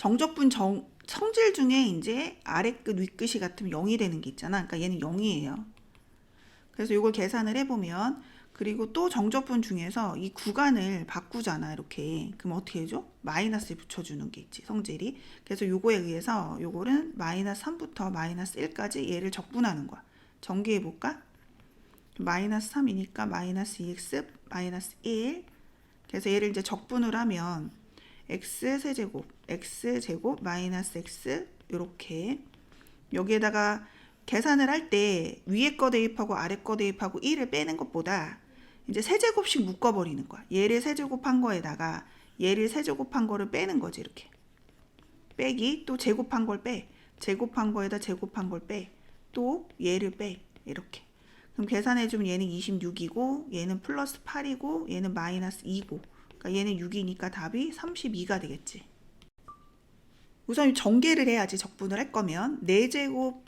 정적분 성질 중에 이제 아래끝 윗끝이 같으면 0이 되는 게 있잖아. 그러니까 얘는 0이에요. 그래서 이걸 계산을 해보면, 그리고 또 정적분 중에서 이 구간을 바꾸잖아, 이렇게. 그럼 어떻게 해줘? 마이너스를 붙여주는 게 있지, 성질이. 그래서 요거에 의해서 요거는 마이너스 3부터 마이너스 1까지 얘를 적분하는 거야. 전개해볼까? 마이너스 3이니까 마이너스 2x 마이너스 1. 그래서 얘를 이제 적분을 하면 x 세제곱 마이너스 x, 요렇게. 여기에다가 계산을 할 때 위에 거 대입하고 아래 거 대입하고 1을 빼는 것보다 이제 세제곱씩 묶어버리는 거야. 얘를 세제곱한 거에다가 얘를 세제곱한 거를 빼는 거지, 이렇게. 빼기, 또 제곱한 걸 빼. 제곱한 거에다 제곱한 걸 빼. 또 얘를 빼. 이렇게. 그럼 계산해주면 얘는 26이고 얘는 플러스 8이고 얘는 마이너스 2고, 그러니까 얘는 6이니까 답이 32가 되겠지. 우선 전개를 해야지, 적분을 할 거면. 4제곱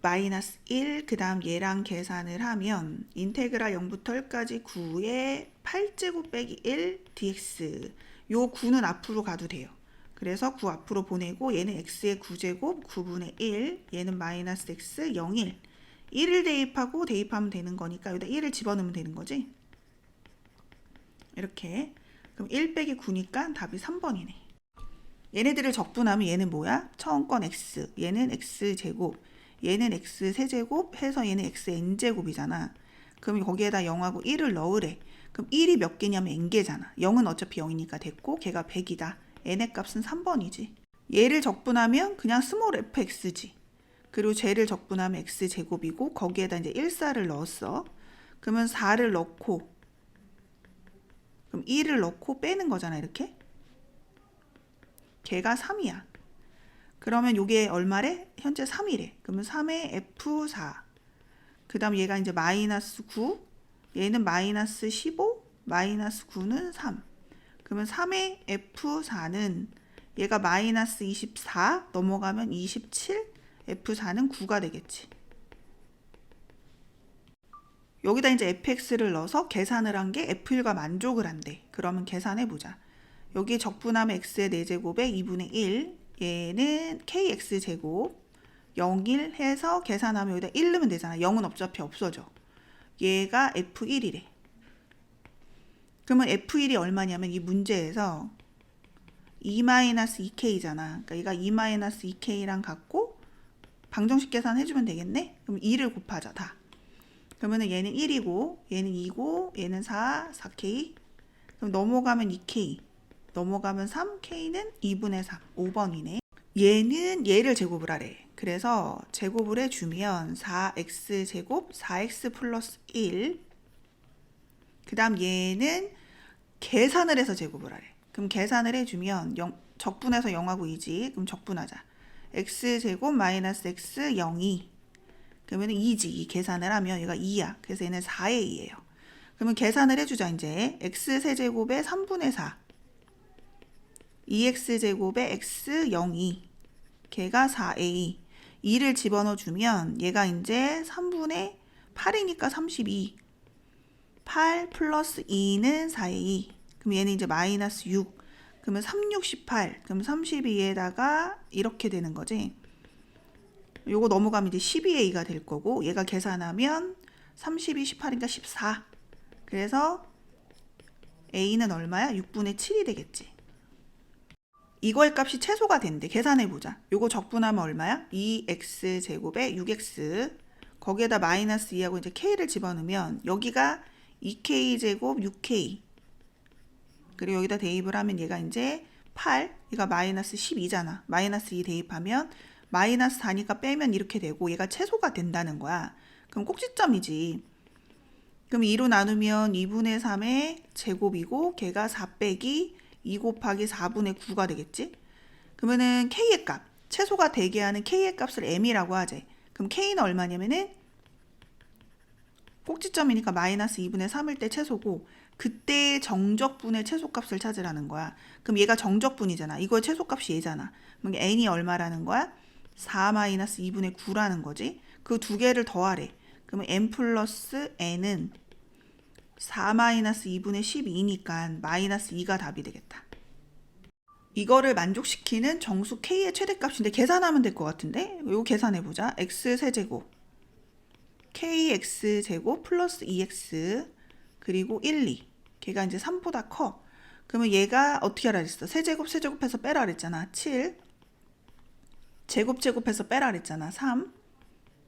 마이너스 1, 그 다음 얘랑 계산을 하면 인테그랄 0부터 1까지 9에 8제곱 빼기 1 dx. 요 9는 앞으로 가도 돼요. 그래서 9 앞으로 보내고 얘는 x의 9제곱 9분의 1, 얘는 마이너스 x 0, 1. 1을 대입하고 대입하면 되는 거니까 여기다 1을 집어넣으면 되는 거지. 이렇게. 그럼 1 빼기 9니까 답이 3번이네. 얘네들을 적분하면 얘는 뭐야? 처음 건 x, 얘는 x제곱, 얘는 x 세제곱 해서 얘는 x n제곱이잖아. 그럼 거기에다 0하고 1을 넣으래. 그럼 1이 몇 개냐면 n개잖아. 0은 어차피 0이니까 됐고 걔가 100이다. n의 값은 3번이지. 얘를 적분하면 그냥 스몰 fx지. 그리고 쟤를 적분하면 x제곱이고 거기에다 이제 1,4를 넣었어. 그러면 4를 넣고, 그럼 1을 넣고 빼는 거잖아, 이렇게. 걔가 3이야. 그러면 요게 얼마래? 현재 3이래. 그러면 3의 F4. 그 다음 얘가 이제 마이너스 9. 얘는 마이너스 15. 마이너스 9는 3. 그러면 3의 F4는 얘가 마이너스 24 넘어가면 27. F4는 9가 되겠지. 여기다 이제 fx를 넣어서 계산을 한 게 f1과 만족을 한대. 그러면 계산해보자. 여기 적분하면 x의 4제곱에 2분의 1. 얘는 kx제곱 0, 1 해서 계산하면 여기다 1 넣으면 되잖아. 0은 어차피 없어져. 얘가 f1이래. 그러면 f1이 얼마냐면 이 문제에서 2-2k잖아. 그러니까 얘가 2-2k랑 같고 방정식 계산 해주면 되겠네? 그럼 2를 곱하자, 다. 그러면 얘는 1이고 얘는 2고 얘는 4, 4k. 그럼 넘어가면 2k. 넘어가면 3k는 2분의 3, 5번이네. 얘는 얘를 제곱을 하래. 그래서 제곱을 해주면 4x 제곱 4x 플러스 1. 그 다음 얘는 계산을 해서 제곱을 하래. 그럼 계산을 해주면 적분해서 0하고 2지. 그럼 적분하자. x제곱 마이너스 x 0이. 그러면 2지. 이 계산을 하면 얘가 2야. 그래서 얘는 4의 2예요. 그러면 계산을 해주자, 이제. x세제곱에 3분의 4. 2x제곱에 x 0이. 걔가 4a. 2를 집어넣어주면 얘가 이제 3분의 8이니까 32. 8 플러스 2는 4의 2. 그럼 얘는 이제 마이너스 6. 그러면 3, 6, 18. 그럼 32에다가 이렇게 되는 거지. 요거 넘어가면 이제 12의 2가 될 거고, 얘가 계산하면 32, 18이니까 14. 그래서 a는 얼마야? 6분의 7이 되겠지. 이거의 값이 최소가 된대. 계산해보자. 요거 적분하면 얼마야? 2x제곱에 6x. 거기에다 마이너스 2하고 이제 k를 집어넣으면 여기가 2k제곱 6k. 그리고 여기다 대입을 하면 얘가 이제 8. 얘가 마이너스 12잖아. 마이너스 2 대입하면 마이너스 4니까 빼면 이렇게 되고 얘가 최소가 된다는 거야. 그럼 꼭지점이지. 그럼 2로 나누면 2분의 3의 제곱이고 걔가 4 빼기 2 곱하기 4분의 9가 되겠지? 그러면은 k의 값, 최소가 되게 하는 k의 값을 m이라고 하지. 그럼 k는 얼마냐면은 꼭지점이니까 마이너스 2분의 3일 때 최소고, 그때 정적분의 최소값을 찾으라는 거야. 그럼 얘가 정적분이잖아. 이거의 최소값이 얘잖아. 그럼 n이 얼마라는 거야? 4 마이너스 2분의 9라는 거지. 그 두 개를 더하래. 그러면 n 플러스 n은 4 마이너스 2분의 12니까 마이너스 2가 답이 되겠다. 이거를 만족시키는 정수 k의 최대값인데 계산하면 될 것 같은데 이거 계산해보자. x 세제곱 kx제곱 플러스 2x 그리고 1, 2 걔가 이제 3보다 커. 그러면 얘가 어떻게 하라 그랬어? 세제곱해서 빼라 그랬잖아. 7 제곱해서 빼라 그랬잖아. 3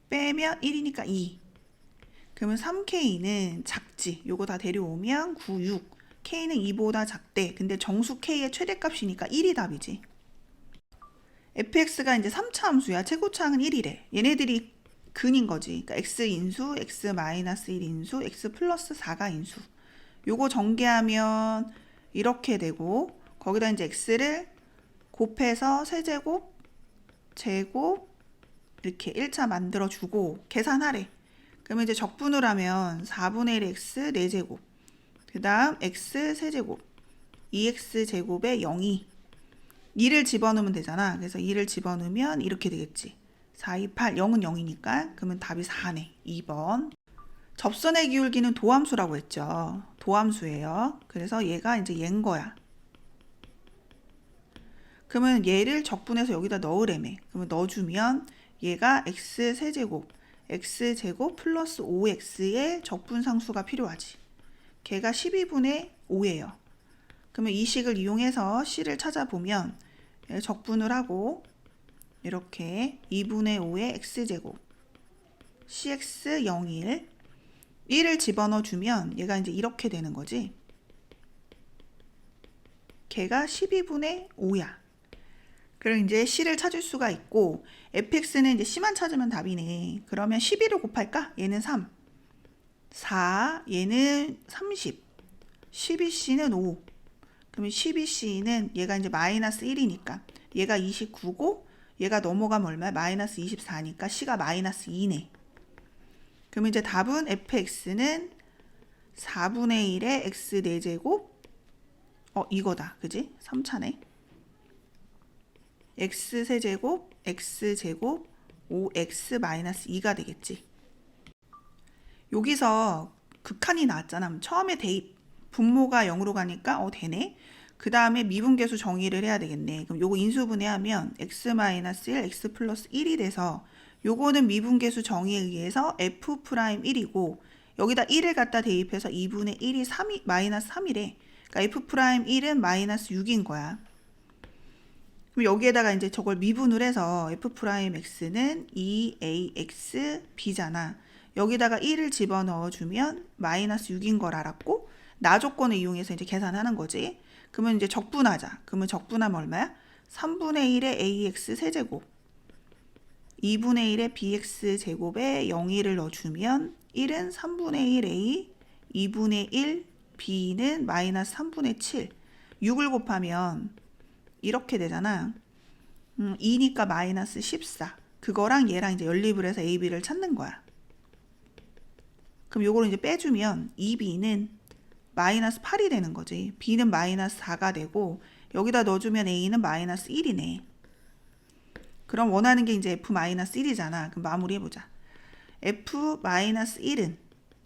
빼면 1이니까 2. 그러면 3k는 작지. 요거 다 데려오면 9, 6. k는 2보다 작대. 근데 정수 k의 최대값이니까 1이 답이지. fx가 이제 3차 함수야. 최고차항은 1이래. 얘네들이 근인 거지. 그러니까 x 인수, x 마이너스 1 인수, x 플러스 4가 인수. 요거 전개하면 이렇게 되고 거기다 이제 x를 곱해서 세제곱, 제곱 이렇게 1차 만들어주고 계산하래. 그러면 이제 적분을 하면 4분의 1 x 4제곱 그 다음 x 세제곱 2x 제곱에 0이 2를 집어넣으면 되잖아. 그래서 2를 집어넣으면 이렇게 되겠지. 4, 2, 8, 0은 0이니까 그러면 답이 4네. 2번. 접선의 기울기는 도함수라고 했죠. 도함수예요. 그래서 얘가 이제 얘인 거야. 그러면 얘를 적분해서 여기다 넣으래매. 그러면 넣어주면 얘가 x 세제곱 x제곱 플러스 5x의 적분상수가 필요하지. 걔가 12분의 5예요. 그러면 이 식을 이용해서 c를 찾아보면 적분을 하고 이렇게 2분의 5의 x제곱 cx 01 1을 집어넣어 주면 얘가 이제 이렇게 되는 거지. 걔가 12분의 5야. 그럼 이제 c를 찾을 수가 있고 fx는 이제 c만 찾으면 답이네. 그러면 12를 곱할까? 얘는 3 4 얘는 30 12c는 5 그러면 12c는 얘가 이제 마이너스 1이니까 얘가 29고 얘가 넘어가면 얼마야? 마이너스 24니까 c가 마이너스 2네. 그러면 이제 답은 fx는 4분의 1의 x 4제곱 이거다. 그지? 3차네. x 세제곱 x제곱 5x 마이너스 2가 되겠지. 여기서 극한이 나왔잖아. 처음에 대입 분모가 0으로 가니까 되네. 그 다음에 미분계수 정의를 해야 되겠네. 그럼 요거 인수분해하면 x 마이너스 1 x 플러스 1이 돼서 요거는 미분계수 정의에 의해서 f'1이고 여기다 1을 갖다 대입해서 2분의 1이 3이 마이너스 3이래. 그러니까 f'1은 마이너스 6인 거야. 그럼 여기에다가 이제 저걸 미분을 해서 f'x는 2axb잖아. 여기다가 1을 집어넣어 주면 마이너스 6인 걸 알았고 나 조건을 이용해서 이제 계산하는 거지. 그러면 이제 적분하자. 그러면 적분하면 얼마야? 3분의 1의 ax 세제곱 2분의 1의 bx 제곱에 0,1을 넣어주면 1은 3분의 1 a 2분의 1 b는 마이너스 3분의 7 6을 곱하면 이렇게 되잖아. 2니까 마이너스 14 그거랑 얘랑 이제 연립을 해서 a, b를 찾는 거야. 그럼 요거를 이제 빼주면 2b는 마이너스 8이 되는 거지. b는 마이너스 4가 되고 여기다 넣어주면 a는 마이너스 1이네. 그럼 원하는 게 이제 f-1이잖아. 그럼 마무리해보자. f-1은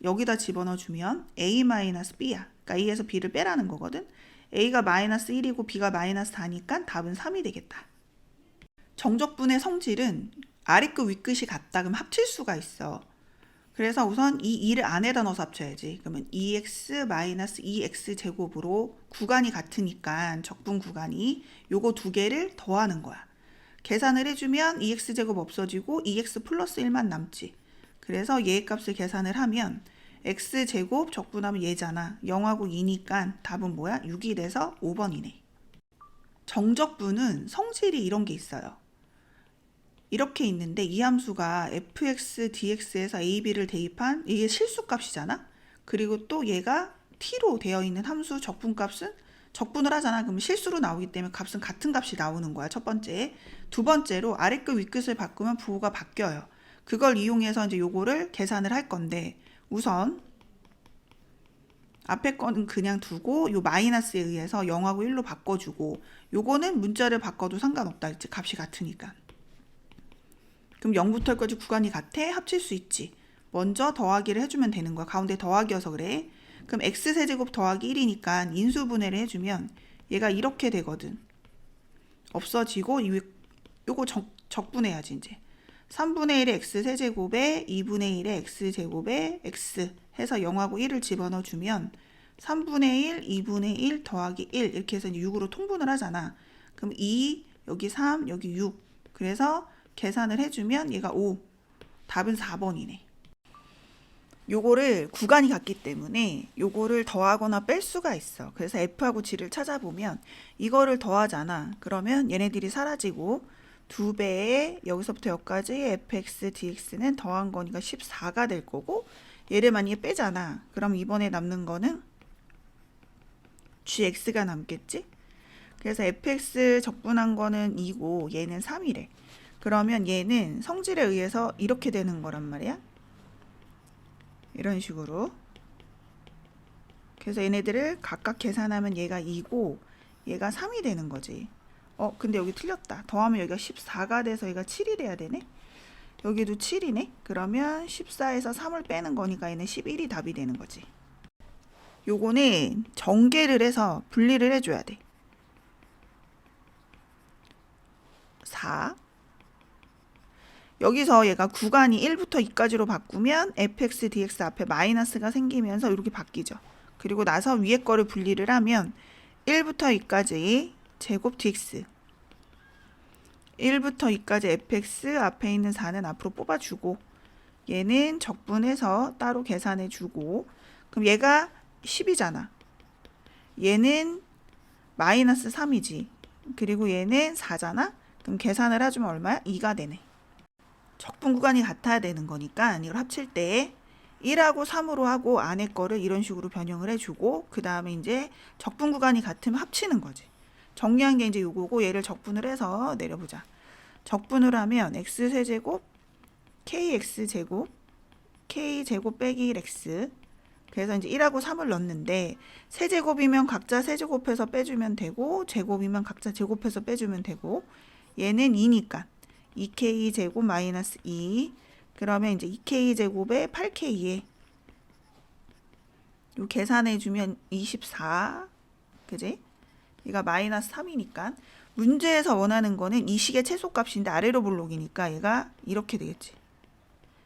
여기다 집어넣어주면 a-b야. 그러니까 a에서 b를 빼라는 거거든. a가 마이너스 1이고 b가 마이너스 4니까 답은 3이 되겠다. 정적분의 성질은 아래끝 윗끝이 같다. 그럼 합칠 수가 있어. 그래서 우선 이 2를 안에다 넣어서 합쳐야지. 그러면 2x 마이너스 2x 제곱으로 구간이 같으니까 적분 구간이 요거 두 개를 더하는 거야. 계산을 해주면 2x 제곱 없어지고 2x 플러스 1만 남지. 그래서 얘 값을 계산을 하면 x 제곱 적분하면 얘잖아. 0하고 2니까 답은 뭐야? 6이 돼서 5번이네. 정적분은 성질이 이런 게 있어요. 이렇게 있는데 이 함수가 fx dx에서 ab를 대입한 이게 실수값이잖아. 그리고 또 얘가 t로 되어 있는 함수 적분값은 적분을 하잖아. 그러면 실수로 나오기 때문에 값은 같은 값이 나오는 거야. 첫 번째. 두 번째로 아래끝 윗끝을 바꾸면 부호가 바뀌어요. 그걸 이용해서 이제 요거를 계산을 할 건데 우선 앞에 거는 그냥 두고 요 마이너스에 의해서 0하고 1로 바꿔주고 요거는 문자를 바꿔도 상관없다. 이제 값이 같으니까. 그럼 0부터 1까지 구간이 같아? 합칠 수 있지. 먼저 더하기를 해주면 되는 거야. 가운데 더하기여서 그래. 그럼 x세제곱 더하기 1이니까 인수분해를 해주면 얘가 이렇게 되거든. 없어지고 요거 적분해야지 이제. 3분의 1의 x 세제곱에 2분의 1의 x 제곱에 x 해서 0하고 1을 집어넣어 주면 3분의 1, 2분의 1 더하기 1 이렇게 해서 이제 6으로 통분을 하잖아. 그럼 2, 여기 3, 여기 6. 그래서 계산을 해주면 얘가 5. 답은 4번이네. 요거를 구간이 같기 때문에 요거를 더하거나 뺄 수가 있어. 그래서 F하고 G를 찾아보면 이거를 더하잖아. 그러면 얘네들이 사라지고 2배의 여기서부터 여기까지 fx dx는 더한 거니까 14가 될 거고 얘를 만약에 빼잖아. 그럼 이번에 남는 거는 gx가 남겠지? 그래서 fx 적분한 거는 2고 얘는 3이래. 그러면 얘는 성질에 의해서 이렇게 되는 거란 말이야. 이런 식으로. 그래서 얘네들을 각각 계산하면 얘가 2고 얘가 3이 되는 거지. 근데 여기 틀렸다. 더하면 여기가 14가 돼서 얘가 7이 돼야 되네. 여기도 7이네. 그러면 14에서 3을 빼는 거니까 얘는 11이 답이 되는 거지. 요거는 전개를 해서 분리를 해줘야 돼. 4. 여기서 얘가 구간이 1부터 2까지로 바꾸면 fx dx 앞에 마이너스가 생기면서 이렇게 바뀌죠. 그리고 나서 위에 거를 분리를 하면 1부터 2까지 제곱 dx 1부터 2까지 fx 앞에 있는 4는 앞으로 뽑아주고 얘는 적분해서 따로 계산해주고 그럼 얘가 10이잖아. 얘는 마이너스 3이지. 그리고 얘는 4잖아. 그럼 계산을 해주면 얼마야? 2가 되네. 적분 구간이 같아야 되는 거니까 이걸 합칠 때 1하고 3으로 하고 안에 거를 이런 식으로 변형을 해주고 그 다음에 이제 적분 구간이 같으면 합치는 거지. 정리한 게 이제 요거고 얘를 적분을 해서 내려보자. 적분을 하면 x세제곱 kx제곱 k제곱 빼기 1x 그래서 이제 1하고 3을 넣었는데 세제곱이면 각자 세제곱해서 빼주면 되고 제곱이면 각자 제곱해서 빼주면 되고 얘는 2니까 2k 제곱 마이너스 2 그러면 이제 2k 제곱에 8k에 요 계산해 주면 24 그지? 얘가 마이너스 3이니까 문제에서 원하는 거는 이 식의 최소값인데 아래로 볼록이니까 얘가 이렇게 되겠지.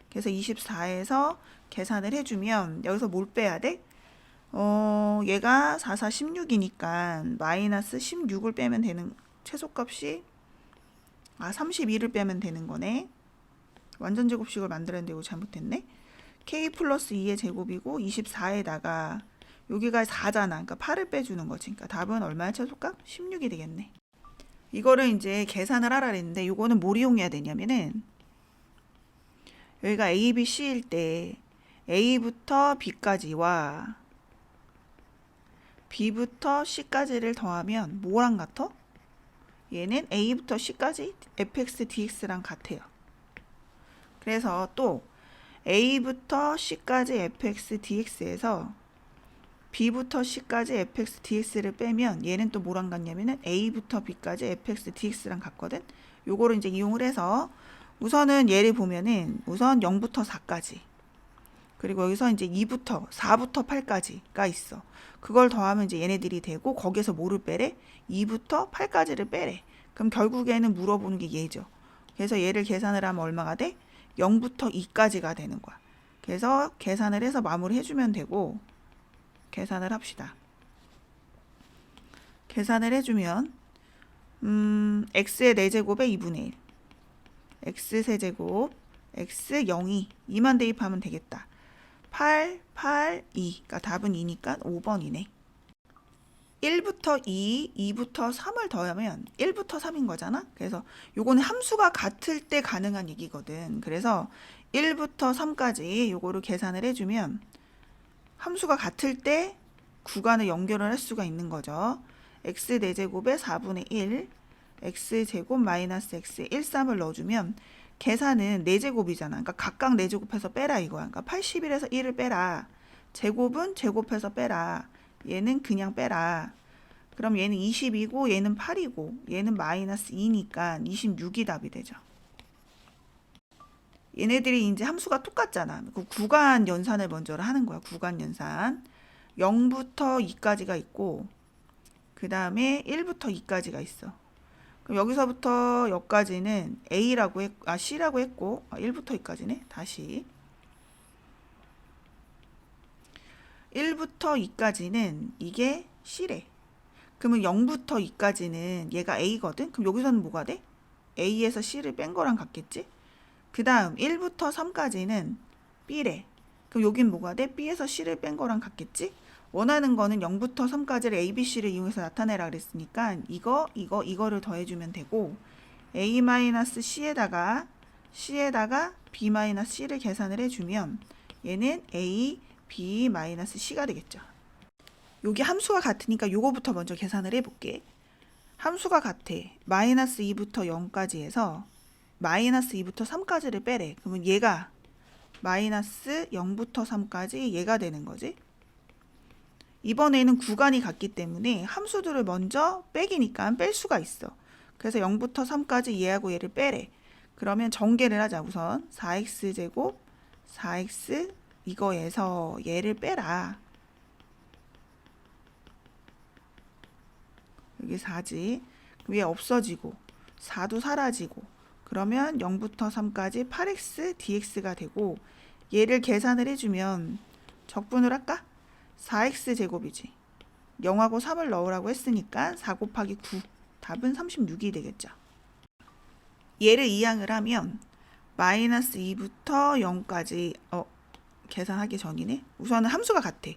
그래서 24에서 계산을 해주면 여기서 뭘 빼야 돼? 얘가 4, 4, 16이니까 마이너스 16을 빼면 되는 최소값이 32를 빼면 되는 거네. 완전 제곱식을 만들었는데 이거 잘못했네. k 플러스 2의 제곱이고 24에다가 여기가 4잖아. 그러니까 8을 빼주는 거지. 그러니까 답은 얼마야 최소값? 16이 되겠네. 이거를 이제 계산을 하라 그랬는데 이거는 뭘 이용해야 되냐면은 여기가 A, B, C일 때 A부터 B까지와 B부터 C까지를 더하면 뭐랑 같아? 얘는 A부터 C까지 fx dx랑 같아요. 그래서 또 A부터 C까지 fx dx에서 B부터 C까지 fx dx를 빼면 얘는 또 뭐랑 같냐면은 A부터 B까지 fx dx랑 같거든. 요거를 이제 이용을 해서 우선은 얘를 보면은 우선 0부터 4까지 그리고 여기서 이제 2부터 4부터 8까지가 있어. 그걸 더하면 이제 얘네들이 되고 거기에서 뭐를 빼래? 2부터 8까지를 빼래. 그럼 결국에는 물어보는 게 얘죠. 그래서 얘를 계산을 하면 얼마가 돼? 0부터 2까지가 되는 거야. 그래서 계산을 해서 마무리 해주면 되고 계산을 합시다. 계산을 해주면 x의 4제곱에 2분의 1 x 세제곱 x 0이 2만 대입하면 되겠다. 8, 8, 2. 그러니까 답은 2니까 5번이네. 1부터 2, 2부터 3을 더하면 1부터 3인 거잖아. 그래서 요거는 함수가 같을 때 가능한 얘기거든. 그래서 1부터 3까지 요거를 계산을 해주면 함수가 같을 때 구간을 연결을 할 수가 있는 거죠. x 4제곱에 4분의 1 x제곱 마이너스 x 1, 3을 넣어주면 계산은 4제곱이잖아. 그러니까 각각 4제곱해서 빼라 이거야. 그러니까 81에서 1을 빼라. 제곱은 제곱해서 빼라. 얘는 그냥 빼라. 그럼 얘는 20이고 얘는 8이고 얘는 마이너스 2니까 26이 답이 되죠. 얘네들이 이제 함수가 똑같잖아. 그 구간 연산을 먼저 하는 거야. 구간 연산. 0부터 2까지가 있고 그 다음에 1부터 2까지가 있어. 그럼 여기서부터 여기까지는 C라고 했고 1부터 2까지네. 다시 1부터 2까지는 이게 C래. 그러면 0부터 2까지는 얘가 A거든. 그럼 여기서는 뭐가 돼? A에서 C를 뺀 거랑 같겠지? 그 다음 1부터 3까지는 B래. 그럼 여긴 뭐가 돼? B에서 C를 뺀 거랑 같겠지? 원하는 거는 0부터 3까지를 A, B, C를 이용해서 나타내라 그랬으니까 이거를 더해주면 되고 A-C에다가 B-C를 계산을 해주면 얘는 A, B-C가 되겠죠. 여기 함수가 같으니까 요거부터 먼저 계산을 해볼게. 함수가 같아. 마이너스 2부터 0까지 해서 마이너스 2부터 3까지를 빼래. 그러면 얘가 마이너스 0부터 3까지 얘가 되는 거지. 이번에는 구간이 같기 때문에 함수들을 먼저 빼기니까 뺄 수가 있어. 그래서 0부터 3까지 얘하고 얘를 빼래. 그러면 전개를 하자. 우선 4x제곱 4x 이거에서 얘를 빼라. 여기 4지. 위에 없어지고 4도 사라지고 그러면 0부터 3까지 8x dx가 되고 얘를 계산을 해주면 적분을 할까? 4x 제곱이지. 0하고 3을 넣으라고 했으니까 4 곱하기 9 답은 36이 되겠죠. 얘를 이항을 하면 마이너스 2부터 0까지 계산하기 전이네. 우선은 함수가 같아.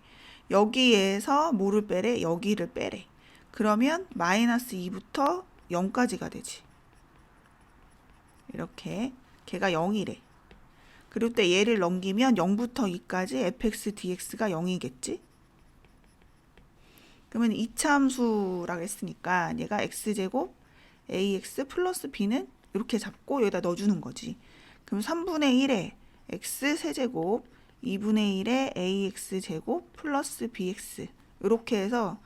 여기에서 뭐를 빼래? 여기를 빼래. 그러면 마이너스 2부터 0까지가 되지. 이렇게 걔가 0이래. 그리고 또 얘를 넘기면 0부터 2까지 fx dx가 0이겠지? 그러면 2차 함수라고 했으니까 얘가 x제곱 ax 플러스 b는 이렇게 잡고 여기다 넣어주는 거지. 그럼 3분의 1에 x 세제곱 2분의 1에 ax 제곱 플러스 bx 이렇게 해서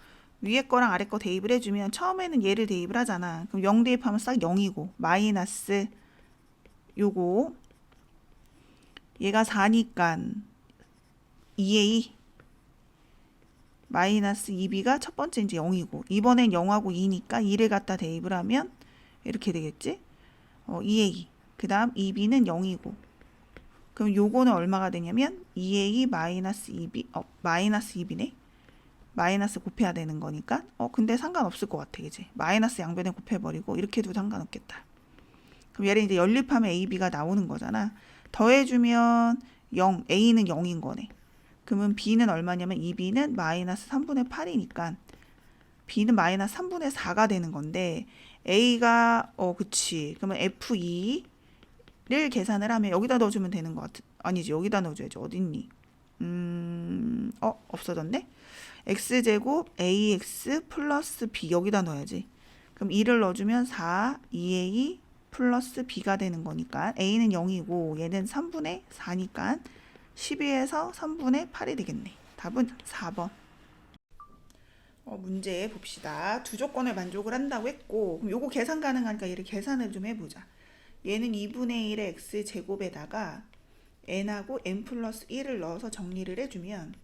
위에 거랑 아래 거 대입을 해주면 처음에는 얘를 대입을 하잖아. 그럼 0 대입하면 싹 0이고 마이너스 요거 얘가 4니까 2a 마이너스 2b가 첫 번째 이제 0이고 이번엔 0하고 2니까 2를 갖다 대입을 하면 이렇게 되겠지? 2a 그 다음 2b는 0이고 그럼 요거는 얼마가 되냐면 2a 마이너스 2b 마이너스 2b네. 마이너스 곱해야 되는 거니까 근데 상관없을 것 같아. 그지? 마이너스 양변에 곱해버리고 이렇게 해도 상관없겠다. 그럼 얘를 이제 연립하면 a, b가 나오는 거잖아. 더해주면 0, a는 0인 거네. 그러면 b는 얼마냐면 2b는 마이너스 3분의 8이니까 b는 마이너스 3분의 4가 되는 건데 a가 그치. 그러면 f2를 계산을 하면 여기다 넣어주면 되는 것 같아. 아니지, 여기다 넣어줘야지. 어딨니? 없어졌네. x제곱 ax 플러스 b 여기다 넣어야지. 그럼 2를 넣어주면 4 2a 플러스 b가 되는 거니까 a는 0이고 얘는 3분의 4니까 12에서 3분의 8이 되겠네. 답은 4번. 문제 봅시다. 두 조건을 만족을 한다고 했고 그럼 요거 계산 가능하니까 얘를 계산을 좀 해보자. 얘는 2분의 1의 x제곱에다가 n하고 n 플러스 1을 넣어서 정리를 해주면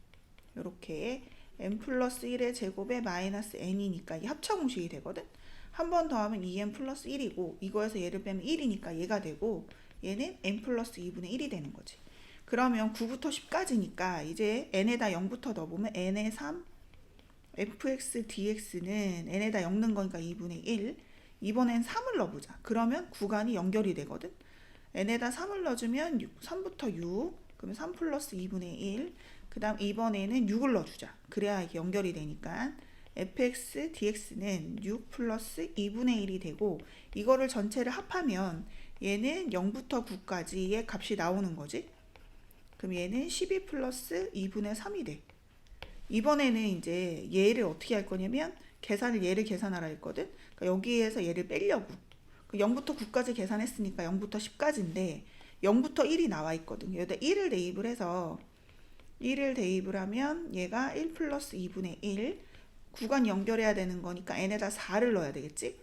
이렇게 n 플러스 1의 제곱에 마이너스 n이니까 이 합차 공식이 되거든. 한 번 더 하면 2n 플러스 1이고 이거에서 얘를 빼면 1이니까 얘가 되고 얘는 n 플러스 2분의 1이 되는 거지. 그러면 9부터 10까지니까 이제 n에다 0부터 넣어보면 n에 3 fx dx는 n에다 0 넣은 거니까 2분의 1 이번엔 3을 넣어보자. 그러면 구간이 연결이 되거든. n에다 3을 넣어주면 3부터 6 그러면 3 플러스 2분의 1 그 다음 이번에는 6을 넣어주자. 그래야 이게 연결이 되니까 fx dx는 6 플러스 2분의 1이 되고 이거를 전체를 합하면 얘는 0부터 9까지의 값이 나오는 거지. 그럼 얘는 12 플러스 2분의 3이 돼. 이번에는 이제 얘를 어떻게 할 거냐면 얘를 계산하라 했거든. 그러니까 여기에서 얘를 빼려고 0부터 9까지 계산했으니까 0부터 10까지인데 0부터 1이 나와 있거든. 여기다 1을 대입을 해서 1을 대입을 하면 얘가 1 플러스 2분의 1 구간 연결해야 되는 거니까 n에다 4를 넣어야 되겠지.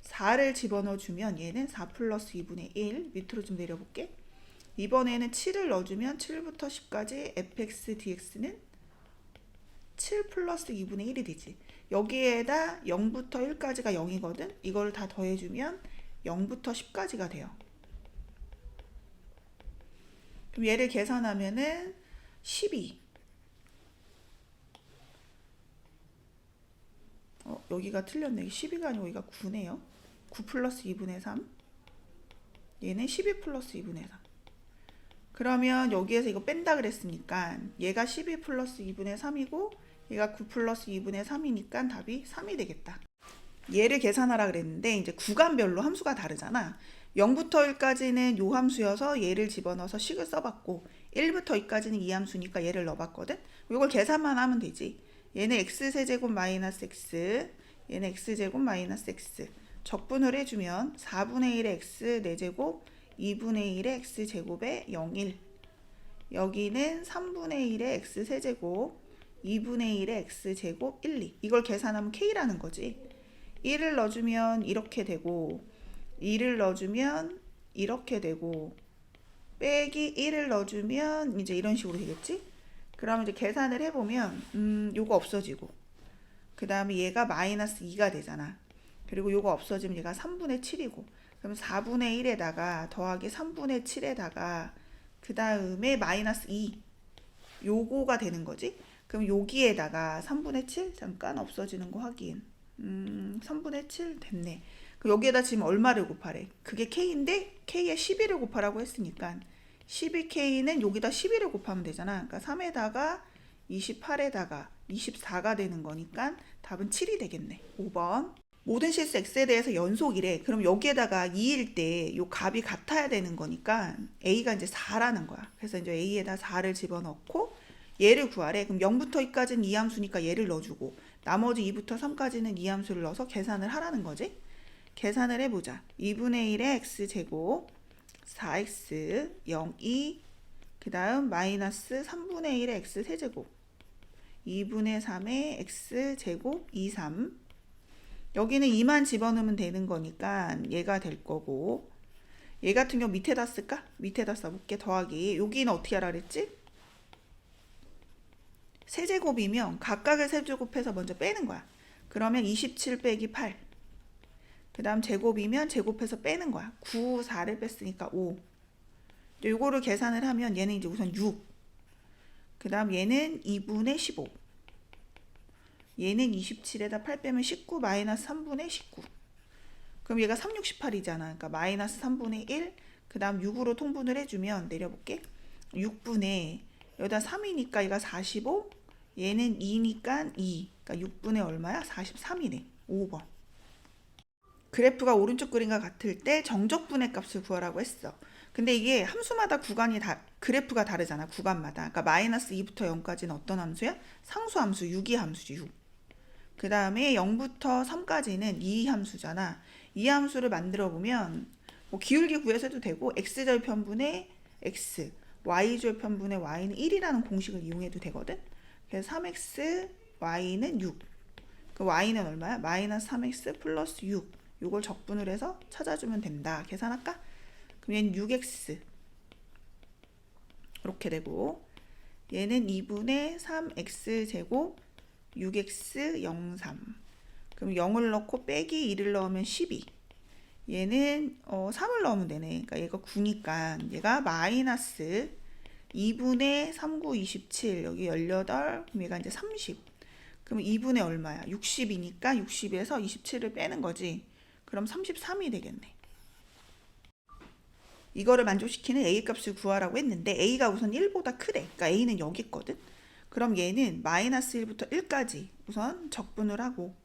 4를 집어넣어 주면 얘는 4 플러스 2분의 1 밑으로 좀 내려볼게. 이번에는 7을 넣어주면 7부터 10까지 fx dx는 7 플러스 2분의 1이 되지. 여기에다 0부터 1까지가 0이거든. 이걸 다 더해주면 0부터 10까지가 돼요. 그럼 얘를 계산하면은 12. 여기가 틀렸네. 12가 아니고 여기가 9네요. 9 플러스 2분의 3. 얘는 12 플러스 2분의 3. 그러면 여기에서 이거 뺀다 그랬으니까 얘가 12 플러스 2분의 3이고 얘가 9 플러스 2분의 3이니까 답이 3이 되겠다. 얘를 계산하라 그랬는데 이제 구간별로 함수가 다르잖아. 0부터 1까지는 요 함수여서 얘를 집어넣어서 식을 써봤고 1부터 2까지는 이 함수니까 얘를 넣어봤거든. 이걸 계산만 하면 되지. 얘는 x세제곱 마이너스 x, 얘는 x제곱 마이너스 x. 적분을 해주면 4분의 1의 x 4제곱 2분의 1의 x제곱에 0, 1. 여기는 3분의 1의 x세제곱 2분의 1의 x제곱 1, 2. 이걸 계산하면 k라는 거지. 1을 넣어주면 이렇게 되고 2를 넣어주면 이렇게 되고 빼기 1을 넣어주면 이제 이런 식으로 되겠지? 그럼 이제 계산을 해보면 요거 없어지고 그 다음에 얘가 마이너스 2가 되잖아. 그리고 요거 없어지면 얘가 3분의 7이고 그럼 4분의 1에다가 더하기 3분의 7에다가 그 다음에 마이너스 2 요거가 되는 거지. 그럼 여기에다가 3분의 7 잠깐 없어지는 거 확인. 3분의 7 됐네. 그럼 여기에다 지금 얼마를 곱하래? 그게 k인데 k에 12를 곱하라고 했으니까 12k는 여기다 12를 곱하면 되잖아. 그러니까 3에다가 28에다가 24가 되는 거니까 답은 7이 되겠네. 5번. 모든 실수 x에 대해서 연속이래. 그럼 여기에다가 2일 때 요 값이 같아야 되는 거니까 a가 이제 4라는 거야. 그래서 이제 a에다 4를 집어넣고 얘를 구하래. 그럼 0부터 2까지는 이 함수니까 얘를 넣어주고 나머지 2부터 3까지는 이 함수를 넣어서 계산을 하라는 거지. 계산을 해보자. 2분의 1의 x제곱 4x 0, 2. 그 다음 마이너스 3분의 1의 x세제곱 2분의 3의 x제곱 2, 3. 여기는 2만 집어넣으면 되는 거니까 얘가 될 거고 얘 같은 경우 밑에다 쓸까? 밑에다 써볼게. 더하기 여기는 어떻게 하라 그랬지? 세제곱이면 각각을 세제곱해서 먼저 빼는 거야. 그러면 27 빼기 8. 그 다음 제곱이면 제곱해서 빼는 거야. 9, 4를 뺐으니까 5. 요거를 계산을 하면 얘는 이제 우선 6. 그 다음 얘는 2분의 15. 얘는 27에다 8 빼면 19 마이너스 3분의 19. 그럼 얘가 3, 6, 18이잖아. 그러니까 마이너스 3분의 1. 그 다음 6으로 통분을 해주면 내려볼게. 6분의 여기다 3이니까 얘가 45. 얘는 2니까 2. 그러니까 6분의 얼마야? 43이네. 5번. 그래프가 오른쪽 그림과 같을 때 정적분의 값을 구하라고 했어. 근데 이게 함수마다 구간이 그래프가 다르잖아. 구간마다. 그러니까 마이너스 2부터 0까지는 어떤 함수야? 상수함수, 6이 함수지. 6. 그 다음에 0부터 3까지는 2 함수잖아. 이 함수를 만들어 보면 뭐 기울기 구해서 해도 되고 x절편분의 x, y절편분의 y는 1이라는 공식을 이용해도 되거든. 그래서 3x, y는 6. 그 y는 얼마야? 마이너스 3x 플러스 6. 요걸 적분을 해서 찾아주면 된다. 계산할까? 그럼 얘는 6x 이렇게 되고 얘는 2분의 3x제곱 6x 03. 그럼 0을 넣고 빼기 1을 넣으면 12. 얘는 3을 넣으면 되네. 그러니까 얘가 9니까 얘가 마이너스 2분의 39, 27 여기 18. 그럼 얘가 이제 30. 그럼 2분의 얼마야? 60이니까 60에서 27을 빼는 거지. 그럼 33이 되겠네. 이거를 만족시키는 a 값을 구하라고 했는데 a가 우선 1보다 크대. 그러니까 a는 여기 있거든. 그럼 얘는 마이너스 1부터 1까지 우선 적분을 하고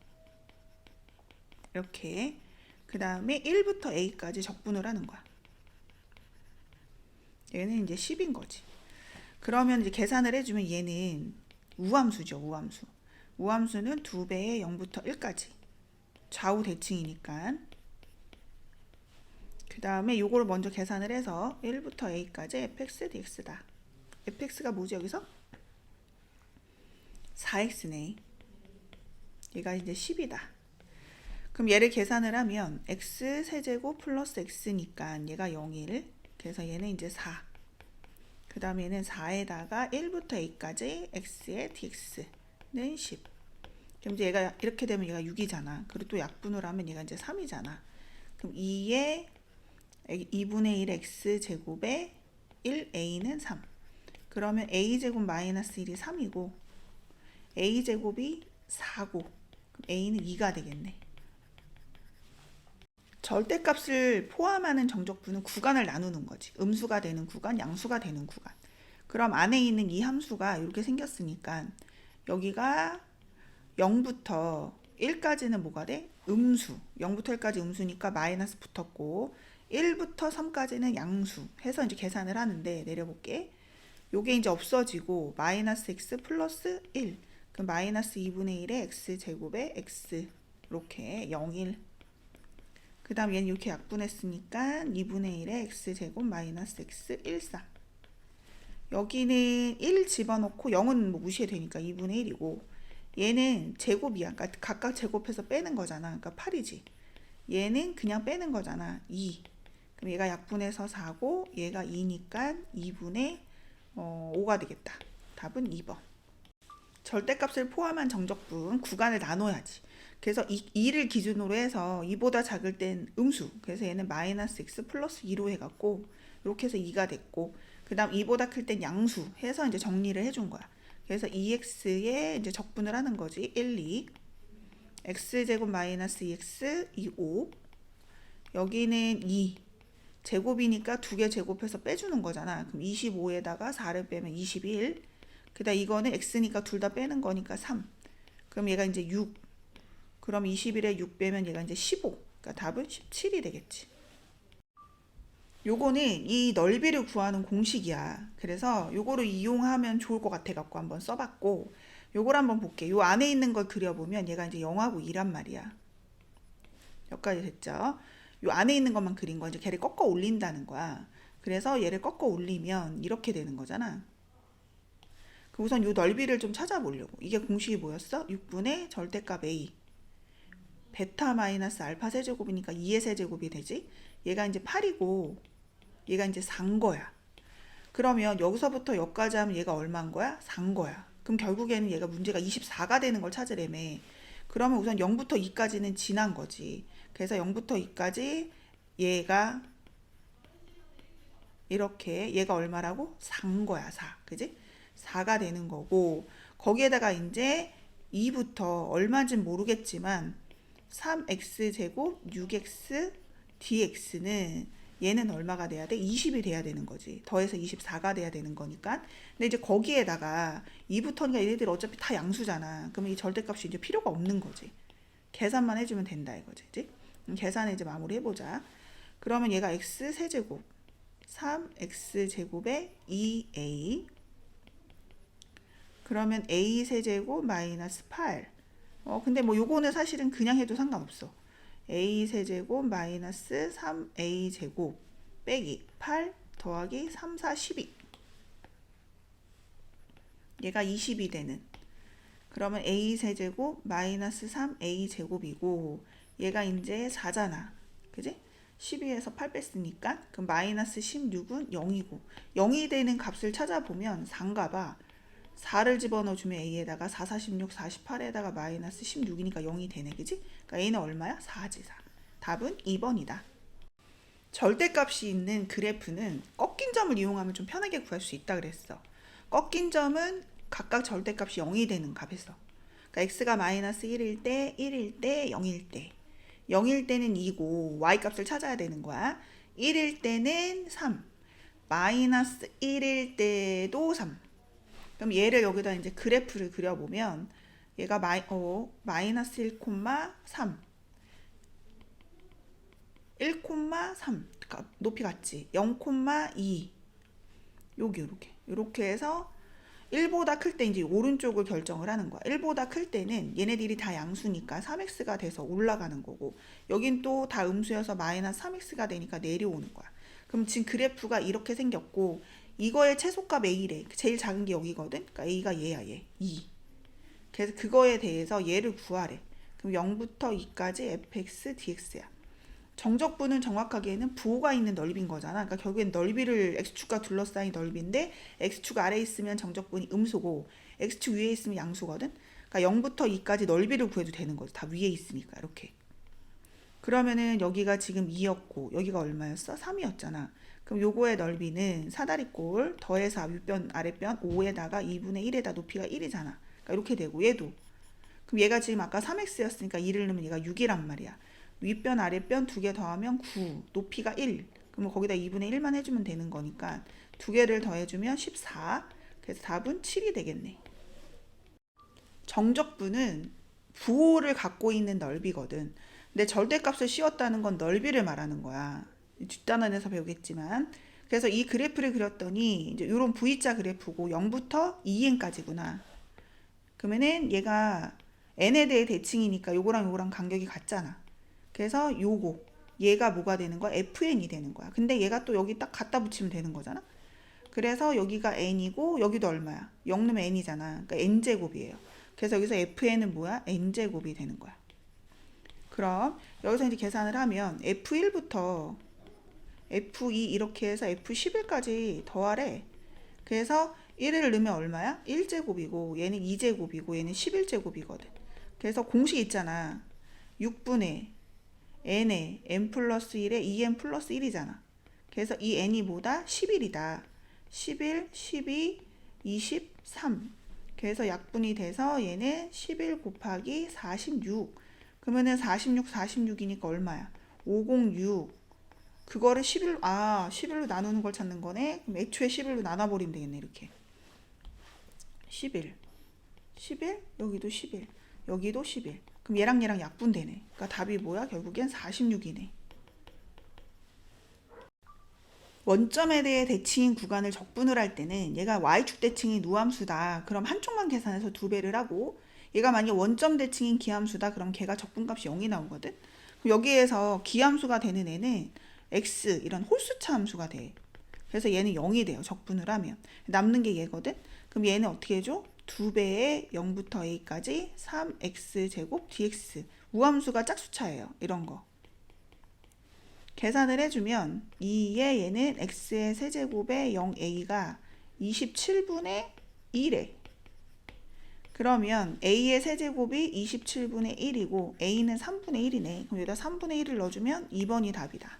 이렇게 그 다음에 1부터 a까지 적분을 하는 거야. 얘는 이제 10인 거지. 그러면 이제 계산을 해주면 얘는 우함수죠. 우함수. 우함수는 2배의 0부터 1까지. 좌우 대칭이니까. 그 다음에 요거를 먼저 계산을 해서 1부터 a까지 fx dx다. fx가 뭐지 여기서? 4x네. 얘가 이제 10이다. 그럼 얘를 계산을 하면 x 세제곱 플러스 x니까 얘가 0일. 그래서 얘는 이제 4. 그 다음에 얘는 4에다가 1부터 a까지 x의 dx는 10. 그럼 이제 얘가 이렇게 되면 얘가 6이잖아. 그리고 또 약분을 하면 얘가 이제 3이잖아. 그럼 2에 2분의 1 x제곱에 1a는 3. 그러면 a제곱 마이너스 1이 3이고 a제곱이 4고 그럼 a는 2가 되겠네. 절대값을 포함하는 정적분은 구간을 나누는 거지. 음수가 되는 구간, 양수가 되는 구간. 그럼 안에 있는 이 함수가 이렇게 생겼으니까 여기가 0부터 1까지는 뭐가 돼? 음수. 0부터 1까지 음수니까 마이너스 붙었고 1부터 3까지는 양수 해서 이제 계산을 하는데 내려볼게. 요게 이제 없어지고 마이너스 x 플러스 1. 그럼 마이너스 2분의 1의 x제곱에 x 이렇게 0, 1. 그 다음 얘는 이렇게 약분했으니까 2분의 1의 x제곱 마이너스 x 1, 4. 여기는 1 집어넣고 0은 뭐 무시해도 되니까 2분의 1이고 얘는 제곱이야. 그러니까 각각 제곱해서 빼는 거잖아. 그러니까 8이지. 얘는 그냥 빼는 거잖아. 2. 그럼 얘가 약분해서 4고 얘가 2니까 2분의 5가 되겠다. 답은 2번. 절대값을 포함한 정적분 구간을 나눠야지. 그래서 2를 기준으로 해서 2보다 작을 땐 음수. 그래서 얘는 마이너스 x 플러스 2로 해갖고 이렇게 해서 2가 됐고 그 다음 2보다 클 땐 양수 해서 이제 정리를 해준 거야. 그래서 2x에 이제 적분을 하는 거지. 1, 2. x제곱 마이너스 2x 2, 5. 여기는 2. 제곱이니까 두 개 제곱해서 빼주는 거잖아. 그럼 25에다가 4를 빼면 21. 그 다음 이거는 x니까 둘 다 빼는 거니까 3. 그럼 얘가 이제 6. 그럼 21에 6 빼면 얘가 이제 15. 그러니까 답은 17이 되겠지. 요거는 이 넓이를 구하는 공식이야. 그래서 요거를 이용하면 좋을 것 같아 갖고 한번 써봤고 요걸 한번 볼게. 요 안에 있는 걸 그려보면 얘가 이제 0하고 2란 말이야. 여기까지 됐죠? 요 안에 있는 것만 그린 거 이제 걔를 꺾어 올린다는 거야. 그래서 얘를 꺾어 올리면 이렇게 되는 거잖아. 그럼 우선 요 넓이를 좀 찾아보려고. 이게 공식이 뭐였어? 6분의 절대값 a. 베타 마이너스 알파 세제곱이니까 2의 세제곱이 되지. 얘가 이제 8이고 얘가 이제 4인 거야. 그러면 여기서부터 여기까지 하면 얘가 얼마인 거야? 4인 거야. 그럼 결국에는 얘가 문제가 24가 되는 걸 찾으려면 그러면 우선 0부터 2까지는 지난 거지. 그래서 0부터 2까지 얘가 이렇게 얘가 얼마라고? 4인 거야. 4. 그지? 4가 되는 거고 거기에다가 이제 2부터 얼마인지 모르겠지만 3x제곱 6x dx는 얘는 얼마가 돼야 돼? 20이 돼야 되는 거지. 더해서 24가 돼야 되는 거니까. 근데 이제 거기에다가 2부터니까 얘네들 어차피 다 양수잖아. 그러면 이 절대값이 이제 필요가 없는 거지. 계산만 해주면 된다 이거지. 그치? 계산을 이제 마무리 해보자. 그러면 얘가 x 세제곱 3x제곱에 2a 그러면 a 세제곱 마이너스 8. 근데 뭐 요거는 사실은 그냥 해도 상관없어. a 세제곱 마이너스 3a 제곱 빼기 8 더하기 3, 4, 12. 얘가 20이 되는. 그러면 a 세제곱 마이너스 3a 제곱이고 얘가 이제 4잖아. 그지? 12에서 8 뺐으니까 그럼 마이너스 16은 0이고 0이 되는 값을 찾아보면 4인가 봐. 4를 집어넣어주면 a에다가 4, 46, 48에다가 마이너스 16이니까 0이 되네. 그지? 그러니까 a는 얼마야? 4지 4. 답은 2번이다. 절대값이 있는 그래프는 꺾인 점을 이용하면 좀 편하게 구할 수 있다 그랬어. 꺾인 점은 각각 절대값이 0이 되는 값에서. 그러니까 x가 마이너스 1일 때, 1일 때, 0일 때. 0일 때는 2고 y값을 찾아야 되는 거야. 1일 때는 3. 마이너스 1일 때도 3. 그럼 얘를 여기다 이제 그래프를 그려보면 얘가 마이너스 1,3 1,3 높이 같지 0,2 여기 이렇게 해서 1보다 클 때 이제 오른쪽을 결정을 하는 거야. 1보다 클 때는 얘네들이 다 양수니까 3x가 돼서 올라가는 거고 여긴 또 다 음수여서 마이너스 3x가 되니까 내려오는 거야. 그럼 지금 그래프가 이렇게 생겼고 이거의 최소값 a래. 제일 작은 게 여기거든. 그러니까 a가 얘야 얘 2. 그래서 그거에 대해서 얘를 구하래. 그럼 0부터 2까지 fx dx야. 정적분은 정확하게는 부호가 있는 넓이인 거잖아. 그러니까 결국엔 넓이를 x축과 둘러싸인 넓이인데 x축 아래에 있으면 정적분이 음수고 x축 위에 있으면 양수거든. 그러니까 그러니까 0부터 2까지 넓이를 구해도 되는 거죠. 다 위에 있으니까 이렇게. 그러면은 여기가 지금 2였고 여기가 얼마였어? 3이었잖아. 그럼 요거의 넓이는 사다리꼴 더해서 윗변 아랫변 5에다가 2분의 1에다 높이가 1이잖아. 그러니까 이렇게 되고 얘도. 그럼 얘가 지금 아까 3x였으니까 2를 넣으면 얘가 6이란 말이야. 윗변 아랫변 두 개 더하면 9, 높이가 1. 그러면 거기다 2분의 1만 해주면 되는 거니까 두 개를 더해주면 14. 그래서 답은 7이 되겠네. 정적분은 부호를 갖고 있는 넓이거든. 근데 절대값을 씌웠다는 건 넓이를 말하는 거야. 뒷단원에서 배우겠지만. 그래서 이 그래프를 그렸더니 이제 이런 V자 그래프고 0부터 2n까지구나. 그러면은 얘가 n에 대해 대칭이니까 요거랑 요거랑 간격이 같잖아. 그래서 요거 얘가 뭐가 되는 거야? fn이 되는 거야. 근데 얘가 또 여기 딱 갖다 붙이면 되는 거잖아. 그래서 여기가 n이고 여기도 얼마야? 0 넣으면 n이잖아. 그러니까 n제곱이에요. 그래서 여기서 fn은 뭐야? n제곱이 되는 거야. 그럼 여기서 이제 계산을 하면 f1부터 f2 이렇게 해서 f11까지 더하래. 그래서 1을 넣으면 얼마야? 1제곱이고 얘는 2제곱이고 얘는 11제곱이거든. 그래서 공식 있잖아. 6분의 n에 n 플러스 1에 2n 플러스 1이잖아. 그래서 이 n이 뭐다? 11이다. 11, 12, 23. 그래서 약분이 돼서 얘는 11 곱하기 46. 그러면은 46, 46이니까 얼마야? 506. 그거를 11로 나누는 걸 찾는 거네. 그럼 애초에 11로 나눠버리면 되겠네. 이렇게. 11. 11, 여기도 11. 여기도 11. 그럼 얘랑 얘랑 약분되네. 그러니까 답이 뭐야? 결국엔 46이네. 원점에 대해 대칭인 구간을 적분을 할 때는 얘가 y축 대칭인 누함수다. 그럼 한쪽만 계산해서 2배를 하고 얘가 만약 원점 대칭인 기함수다. 그럼 걔가 적분값이 0이 나오거든. 그럼 여기에서 기함수가 되는 애는 x 이런 홀수차 함수가 돼. 그래서 얘는 0이 돼요. 적분을 하면. 남는 게 얘거든. 그럼 얘는 어떻게 해줘? 2배의 0부터 a까지 3x제곱 dx. 우함수가 짝수차예요. 이런 거. 계산을 해주면 2의 얘는 x의 세제곱의 0a가 27분의 1에 그러면 a의 세제곱이 27분의 1이고 a는 3분의 1이네. 그럼 여기다 3분의 1을 넣어주면 2번이 답이다.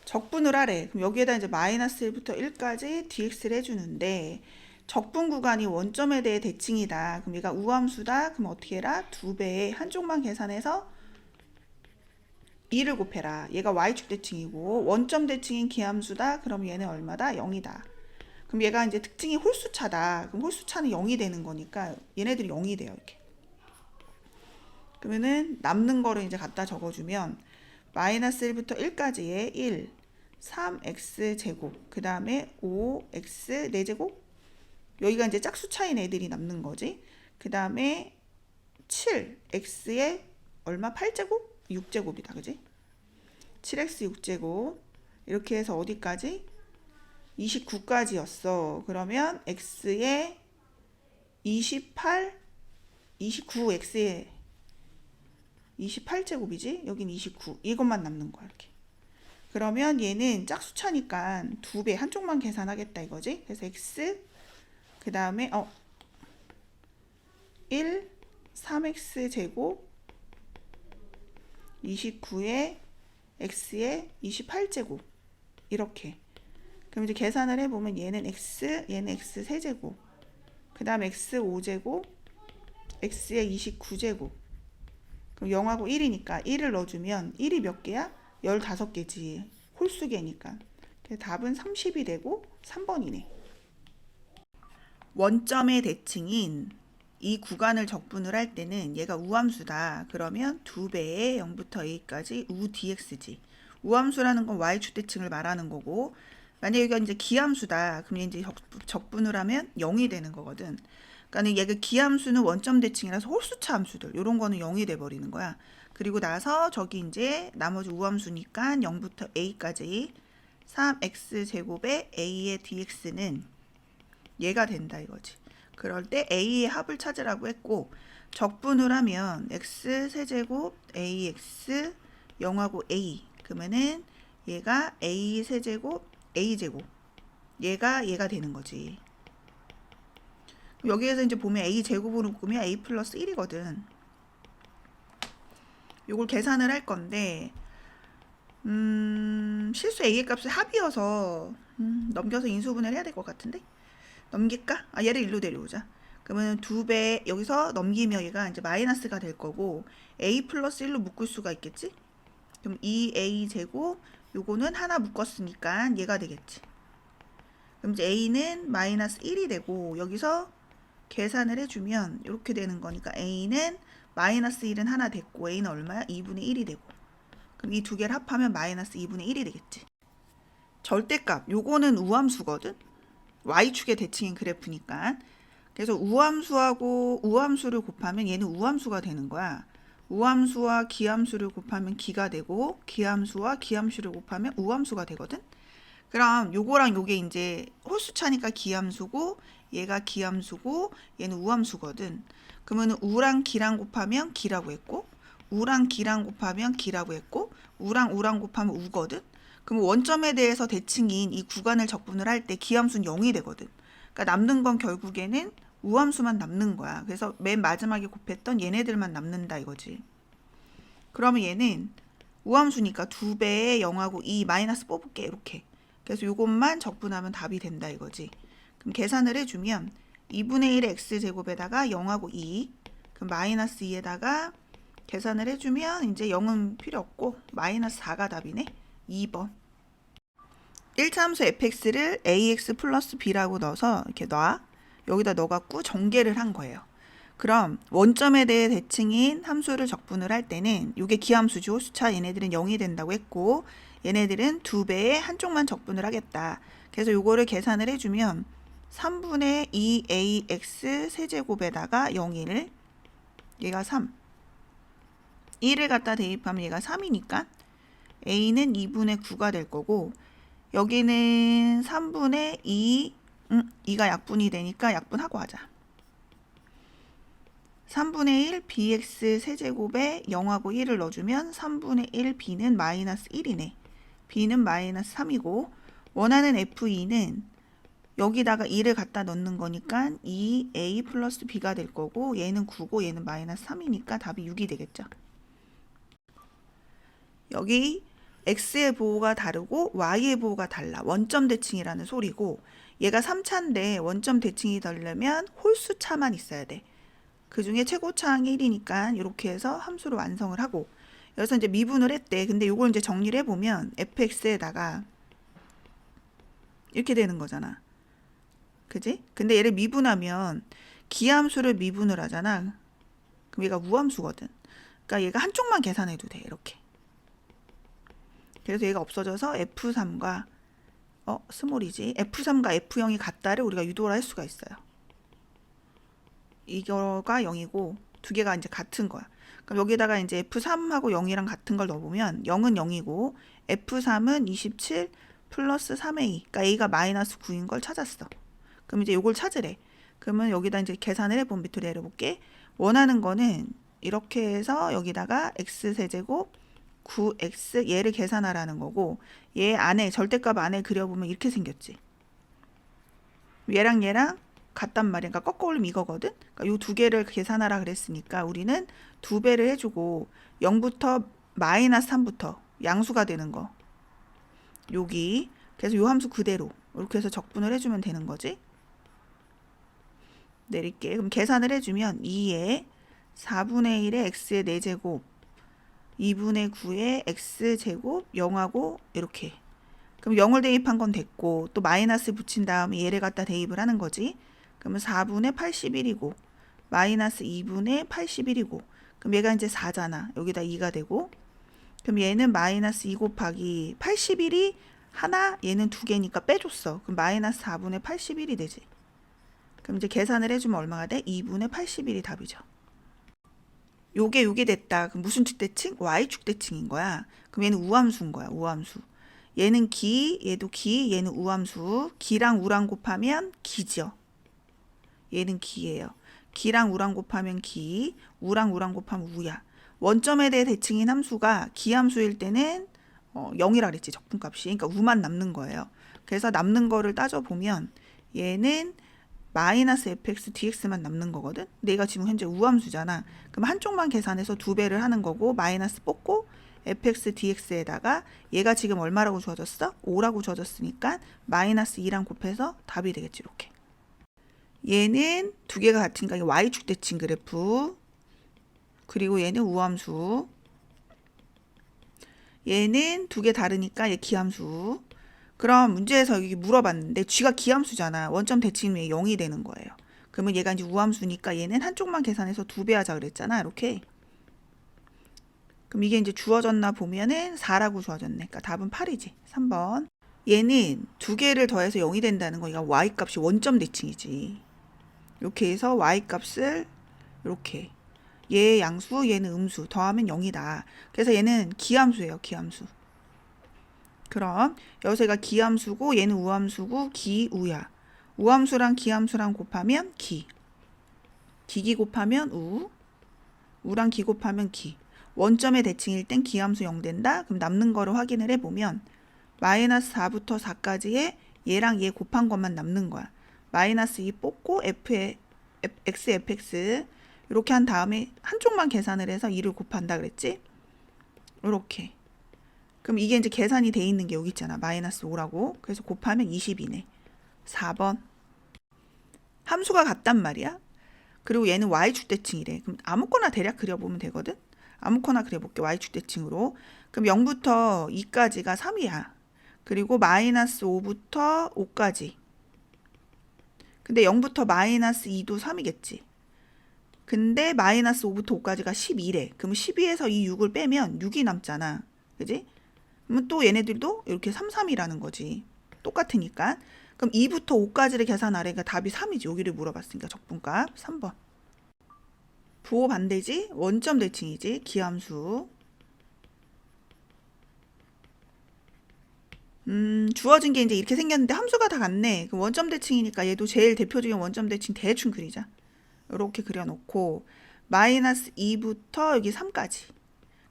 적분을 하래. 그럼 여기에다 이제 마이너스 1부터 1까지 dx를 해주는데 적분 구간이 원점에 대해 대칭이다. 그럼 얘가 우함수다. 그럼 어떻게 해라? 2배의 한쪽만 계산해서 2를 곱해라. 얘가 y축 대칭이고 원점 대칭인 기함수다. 그럼 얘는 얼마다? 0이다. 그럼 얘가 이제 특징이 홀수차다. 그럼 홀수차는 0이 되는 거니까 얘네들이 0이 돼요. 이렇게. 그러면은 남는 거를 이제 갖다 적어주면 마이너스 1부터 1까지의 1, 3x 제곱, 그 다음에 5x 4제곱. 여기가 이제 짝수차인 애들이 남는 거지. 그 다음에 7x의 얼마? 8제곱? 6제곱이다. 그지? 7x 6제곱. 이렇게 해서 어디까지? 29까지였어. 그러면 x의 28, 29x의 28제곱이지? 여긴 29. 이것만 남는 거야. 이렇게. 그러면 얘는 짝수차니까 2배 한쪽만 계산하겠다 이거지? 그래서 x 그 다음에 1, 3x 제곱 29에 x의 28제곱 이렇게. 그럼 이제 계산을 해보면 얘는 x, 얘는 x 세제곱, 그 다음 x 5제곱, x의 29제곱. 그럼 0하고 1이니까 1을 넣어주면 1이 몇 개야? 15개지. 홀수개니까. 답은 30이 되고 3번이네. 원점의 대칭인 이 구간을 적분을 할 때는 얘가 우함수다. 그러면 2배의 0부터 a까지 우 dx지. 우함수라는 건 y축 대칭을 말하는 거고 만약에 여기가 이제 기함수다. 그럼 이제 적분을 하면 0이 되는 거거든. 그러니까 얘가 기함수는 원점 대칭이라서 홀수차 함수들 이런 거는 0이 돼 버리는 거야. 그리고 나서 저기 이제 나머지 우함수니까 0부터 a까지 3x 제곱의 a의 dx는 얘가 된다 이거지. 그럴 때 a의 합을 찾으라고 했고 적분을 하면 x 세제곱 ax 0하고 a 그러면은 얘가 a 세제곱 a제곱 얘가 되는 거지. 여기에서 이제 보면 a 제곱으로 묶으면 a 플러스 1이거든. 요걸 계산을 할 건데 실수 a의 값이 합이어서 넘겨서 인수분해를 해야 될 것 같은데 넘길까? 얘를 일로 데려오자. 그러면 2배 여기서 넘기면 얘가 이제 마이너스가 될 거고 a 플러스 1로 묶을 수가 있겠지? 그럼 2a 제곱 요거는 하나 묶었으니까 얘가 되겠지. 그럼 이제 a는 마이너스 1이 되고 여기서 계산을 해주면 이렇게 되는 거니까 a는 마이너스 1은 하나 됐고 a는 얼마야? 2분의 1이 되고 그럼 이 두 개를 합하면 마이너스 2분의 1이 되겠지. 절대값 요거는 우함수거든. y축의 대칭인 그래프니까. 그래서 우함수하고 우함수를 곱하면 얘는 우함수가 되는 거야. 우함수와 기함수를 곱하면 기가 되고 기함수와 기함수를 곱하면 우함수가 되거든. 그럼 요거랑 요게 이제 홀수차니까 기함수고 얘가 기함수고 얘는 우함수거든. 그러면 우랑 기랑 곱하면 기라고 했고 우랑 기랑 곱하면 기라고 했고 우랑 우랑 곱하면 우거든. 그럼 원점에 대해서 대칭인 이 구간을 적분을 할 때 기함수는 0이 되거든. 그러니까 남는 건 결국에는 우함수만 남는 거야. 그래서 맨 마지막에 곱했던 얘네들만 남는다 이거지. 그러면 얘는 우함수니까 2배에 0하고 2 마이너스 뽑을게 이렇게. 그래서 이것만 적분하면 답이 된다 이거지. 그럼 계산을 해주면 2분의 1의 x제곱에다가 0하고 2 그럼 마이너스 2에다가 계산을 해주면 이제 0은 필요 없고 마이너스 4가 답이네. 2번 1차 함수 fx를 ax 플러스 b라고 넣어서 이렇게 놔. 여기다 넣어갖고 전개를 한 거예요. 그럼 원점에 대해 대칭인 함수를 적분을 할 때는 이게 기함수죠. 홀수차 얘네들은 0이 된다고 했고 얘네들은 2배에 한쪽만 적분을 하겠다. 그래서 요거를 계산을 해주면 3분의 2ax 세제곱에다가 0을 얘가 3 1을 갖다 대입하면 얘가 3이니까 a는 2분의 9가 될 거고 여기는 3분의 2 2가 약분이 되니까 약분하고 하자. 3분의 1 bx 세제곱에 0하고 1을 넣어주면 3분의 1 b는 마이너스 1이네. b는 마이너스 3이고 원하는 f2는 여기다가 2를 갖다 넣는 거니까 2a 플러스 b가 될 거고 얘는 9고 얘는 마이너스 3이니까 답이 6이 되겠죠. 여기 x의 보호가 다르고 y의 보호가 달라. 원점 대칭이라는 소리고 얘가 3차인데 원점 대칭이 되려면 홀수차만 있어야 돼. 그 중에 최고차항이 1이니까 이렇게 해서 함수를 완성을 하고 여기서 이제 미분을 했대. 근데 이걸 이제 정리를 해보면 fx에다가 이렇게 되는 거잖아. 그지? 근데 얘를 미분하면 기함수를 미분을 하잖아. 그럼 얘가 우함수거든. 그러니까 얘가 한쪽만 계산해도 돼. 이렇게. 그래서 얘가 없어져서 F3과 스몰이지. F3과 F0이 같다를 우리가 유도를 할 수가 있어요. 이거가 0이고 두 개가 이제 같은 거야. 그럼 여기다가 이제 F3하고 0이랑 같은 걸 넣어보면 0은 0이고 F3은 27 플러스 3A. 그러니까 A가 마이너스 9인 걸 찾았어. 그럼 이제 요걸 찾으래. 그러면 여기다 이제 계산을 해보면 밑으로 내려볼게. 원하는 거는 이렇게 해서 여기다가 x세제곱 9x 얘를 계산하라는 거고 얘 안에 절대값 안에 그려보면 이렇게 생겼지. 얘랑 얘랑 같단 말이야. 그러니까 꺾어 올리면 이거거든. 그러니까 요 두 개를 계산하라 그랬으니까 우리는 2배를 해주고 0부터 마이너스 3부터 양수가 되는 거. 여기 그래서 요 함수 그대로 이렇게 해서 적분을 해주면 되는 거지. 내릴게. 그럼 계산을 해주면 2에 4분의 1의 x의 4제곱 2분의 9의 x제곱 0하고 이렇게. 그럼 0을 대입한 건 됐고 또 마이너스 붙인 다음에 얘를 갖다 대입을 하는 거지. 그러면 4분의 81이고 마이너스 2분의 81이고 그럼 얘가 이제 4잖아. 여기다 2가 되고 그럼 얘는 마이너스 2 곱하기 81이 하나 얘는 두 개니까 빼줬어. 그럼 마이너스 4분의 81이 되지. 그럼 이제 계산을 해주면 얼마가 돼? 2분의 81이 답이죠. 요게 됐다. 그럼 무슨 축대칭? y축 대칭인 거야. 그럼 얘는 우함수인 거야. 우함수. 얘는 기, 얘도 기, 얘는 우함수. 기랑 우랑 곱하면 기죠. 얘는 기예요. 기랑 우랑 곱하면 기, 우랑 우랑 곱하면 우야. 원점에 대해 대칭인 함수가 기함수일 때는 0이라 그랬지. 적분값이. 그러니까 우만 남는 거예요. 그래서 남는 거를 따져보면 얘는 마이너스 fx dx만 남는 거거든. 내가 지금 현재 우함수잖아. 그럼 한쪽만 계산해서 2배를 하는 거고 마이너스 뽑고 fx dx에다가 얘가 지금 얼마라고 주어졌어? 5라고 주어졌으니까 마이너스 2랑 곱해서 답이 되겠지. 이렇게. 얘는 두 개가 같으니까 y축 대칭 그래프. 그리고 얘는 우함수. 얘는 두 개 다르니까 얘 기함수. 그럼 문제에서 여기 물어봤는데 쥐가 기함수잖아. 원점 대칭이 0이 되는 거예요. 그러면 얘가 이제 우함수니까 얘는 한쪽만 계산해서 2배 하자 그랬잖아. 이렇게. 그럼 이게 이제 주어졌나 보면은 4라고 주어졌네. 그러니까 답은 8이지. 3번. 얘는 두 개를 더해서 0이 된다는 거. 이거 y값이 원점 대칭이지. 이렇게 해서 y값을 이렇게. 얘 양수, 얘는 음수. 더하면 0이다. 그래서 얘는 기함수예요. 기함수. 그럼 여기서 얘가 기함수고 얘는 우함수고 기우야. 우함수랑 기함수랑 곱하면 기. 기기 곱하면 우. 우랑 기 곱하면 기. 원점의 대칭일 땐 기함수 0 된다. 그럼 남는 거를 확인을 해보면 마이너스 4부터 4까지의 얘랑 얘 곱한 것만 남는 거야. 마이너스 2 뽑고 f의 x, fx 이렇게 한 다음에 한쪽만 계산을 해서 2를 곱한다 그랬지? 이렇게. 그럼 이게 이제 계산이 돼 있는 게 여기 있잖아. 마이너스 5라고. 그래서 곱하면 20이네. 4번. 함수가 같단 말이야. 그리고 얘는 y축 대칭이래. 그럼 아무거나 대략 그려보면 되거든. 아무거나 그려볼게. y축 대칭으로. 그럼 0부터 2까지가 3이야. 그리고 마이너스 5부터 5까지. 근데 0부터 마이너스 2도 3이겠지. 근데 마이너스 5부터 5까지가 12래. 그럼 12에서 이 6을 빼면 6이 남잖아. 그지? 그러면 또 얘네들도 이렇게 3, 3이라는 거지. 똑같으니까. 그럼 2부터 5까지를 계산하래니까 답이 3이지. 여기를 물어봤으니까 적분값 3번. 부호 반대지? 원점 대칭이지. 기함수. 주어진 게 이제 이렇게 생겼는데 함수가 다 같네. 그럼 원점 대칭이니까 얘도 제일 대표적인 원점 대칭 대충 그리자. 이렇게 그려놓고 마이너스 2부터 여기 3까지.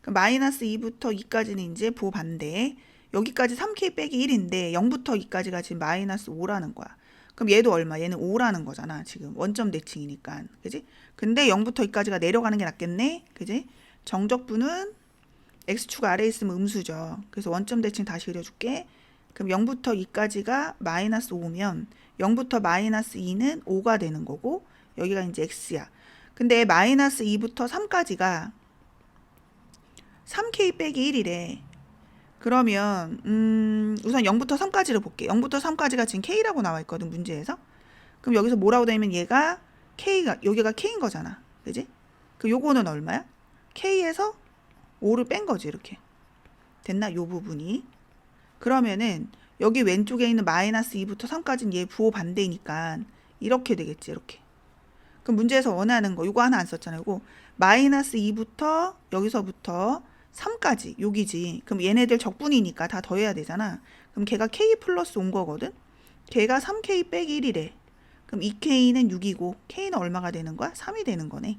그럼 마이너스 2부터 2까지는 이제 부호 반대. 여기까지 3k 빼기 1인데 0부터 2까지가 지금 마이너스 5라는 거야. 그럼 얘도 얼마? 얘는 5라는 거잖아. 지금 원점 대칭이니까. 그지? 근데 0부터 2까지가 내려가는 게 낫겠네. 그지? 정적분은 x축 아래에 있으면 음수죠. 그래서 원점 대칭 다시 그려줄게. 그럼 0부터 2까지가 마이너스 5면 0부터 마이너스 2는 5가 되는 거고 여기가 이제 x야. 근데 마이너스 2부터 3까지가 3k 빼기 1이래. 그러면 우선 0부터 3까지를 볼게. 0부터 3까지가 지금 k라고 나와 있거든 문제에서. 그럼 여기서 뭐라고 되면 얘가 k가 여기가 k인 거잖아. 그지? 그 요거는 얼마야? k에서 5를 뺀 거지. 이렇게. 됐나? 요 부분이. 그러면은 여기 왼쪽에 있는 마이너스 2부터 3까지는 얘 부호 반대니까 이렇게 되겠지. 이렇게. 그럼 문제에서 원하는 거 요거 하나 안 썼잖아요. 요거 마이너스 2부터 여기서부터 3까지 여기지. 그럼 얘네들 적분이니까 다 더해야 되잖아. 그럼 걔가 k 플러스 온 거거든. 걔가 3k 빼기 1이래. 그럼 2k는 6이고 k는 얼마가 되는 거야? 3이 되는 거네.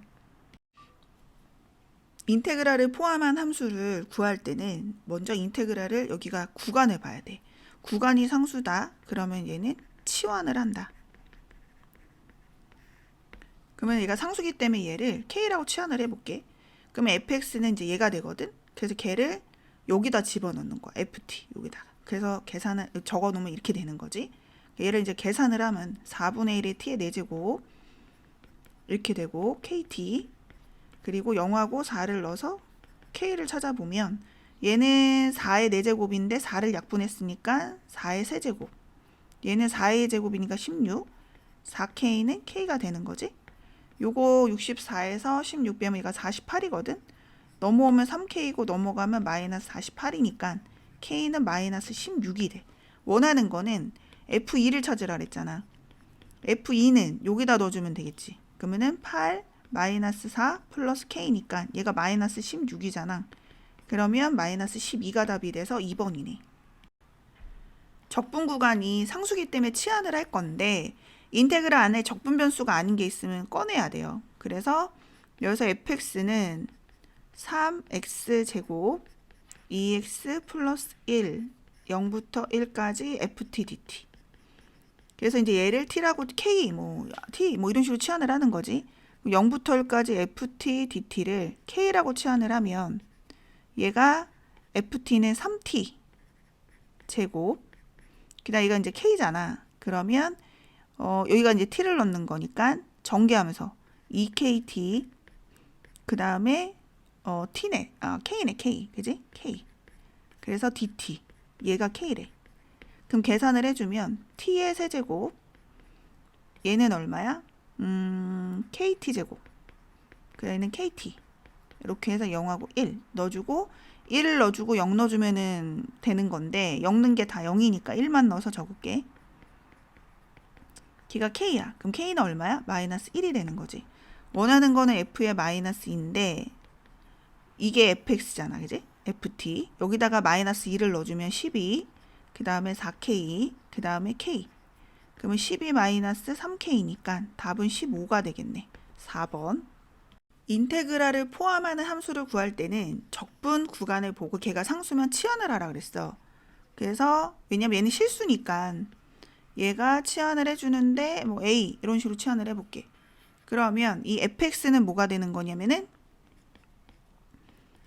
인테그랄을 포함한 함수를 구할 때는 먼저 인테그랄을 여기가 구간을 봐야 돼. 구간이 상수다. 그러면 얘는 치환을 한다. 그러면 얘가 상수기 때문에 얘를 k라고 치환을 해볼게. 그러면 fx는 이제 얘가 되거든. 그래서 걔를 여기다 집어넣는 거야. ft 여기다가. 그래서 계산을 적어놓으면 이렇게 되는 거지. 얘를 이제 계산을 하면 4분의 1의 t의 4제곱 이렇게 되고 kt 그리고 0하고 4를 넣어서 k를 찾아보면 얘는 4의 4제곱인데 4를 약분했으니까 4의 세제곱. 얘는 4의 제곱이니까 16. 4k는 k가 되는 거지. 요거 64에서 16 빼면 얘가 48이거든. 넘어오면 3k고 넘어가면 마이너스 48이니까 k는 마이너스 16이래. 원하는 거는 f2를 찾으라 그랬잖아. f2는 여기다 넣어주면 되겠지. 그러면은 8 마이너스 4 플러스 k니까 얘가 마이너스 16이잖아. 그러면 마이너스 12가 답이 돼서 2번이네. 적분 구간이 상수기 때문에 치환을 할 건데 인테그랄 안에 적분 변수가 아닌 게 있으면 꺼내야 돼요. 그래서 여기서 fx는 3x제곱 2x 플러스 1 0부터 1까지 ft dt 그래서 이제 얘를 t라고 k t 이런 식으로 치환을 하는 거지. 0부터 1까지 ft dt를 k라고 치환을 하면 얘가 ft는 3t 제곱. 그다음 얘가 이제 k잖아. 그러면 여기가 이제 t를 넣는 거니까 전개하면서 2kt 그 다음에 t네. k네 k. 그지? k. 그래서 dt. 얘가 k래. 그럼 계산을 해주면 t의 세제곱 얘는 얼마야? kt 제곱. 그 얘는 kt. 이렇게 해서 0하고 1 넣어주고 1을 넣어주고 0 넣어주면은 되는 건데 엮는 게 다 0이니까 1만 넣어서 적을게. 기가 k야. 그럼 k는 얼마야? 마이너스 1이 되는 거지. 원하는 거는 f의 마이너스 2인데 이게 fx잖아. 그지? ft. 여기다가 마이너스 2를 넣어주면 12. 그 다음에 4k. 그 다음에 k. 그러면 12 마이너스 3k니까 답은 15가 되겠네. 4번. 인테그랄을 포함하는 함수를 구할 때는 적분 구간을 보고 걔가 상수면 치환을 하라 그랬어. 그래서 왜냐면 얘는 실수니까 얘가 치환을 해주는데 뭐 a 이런 식으로 치환을 해볼게. 그러면 이 fx는 뭐가 되는 거냐면은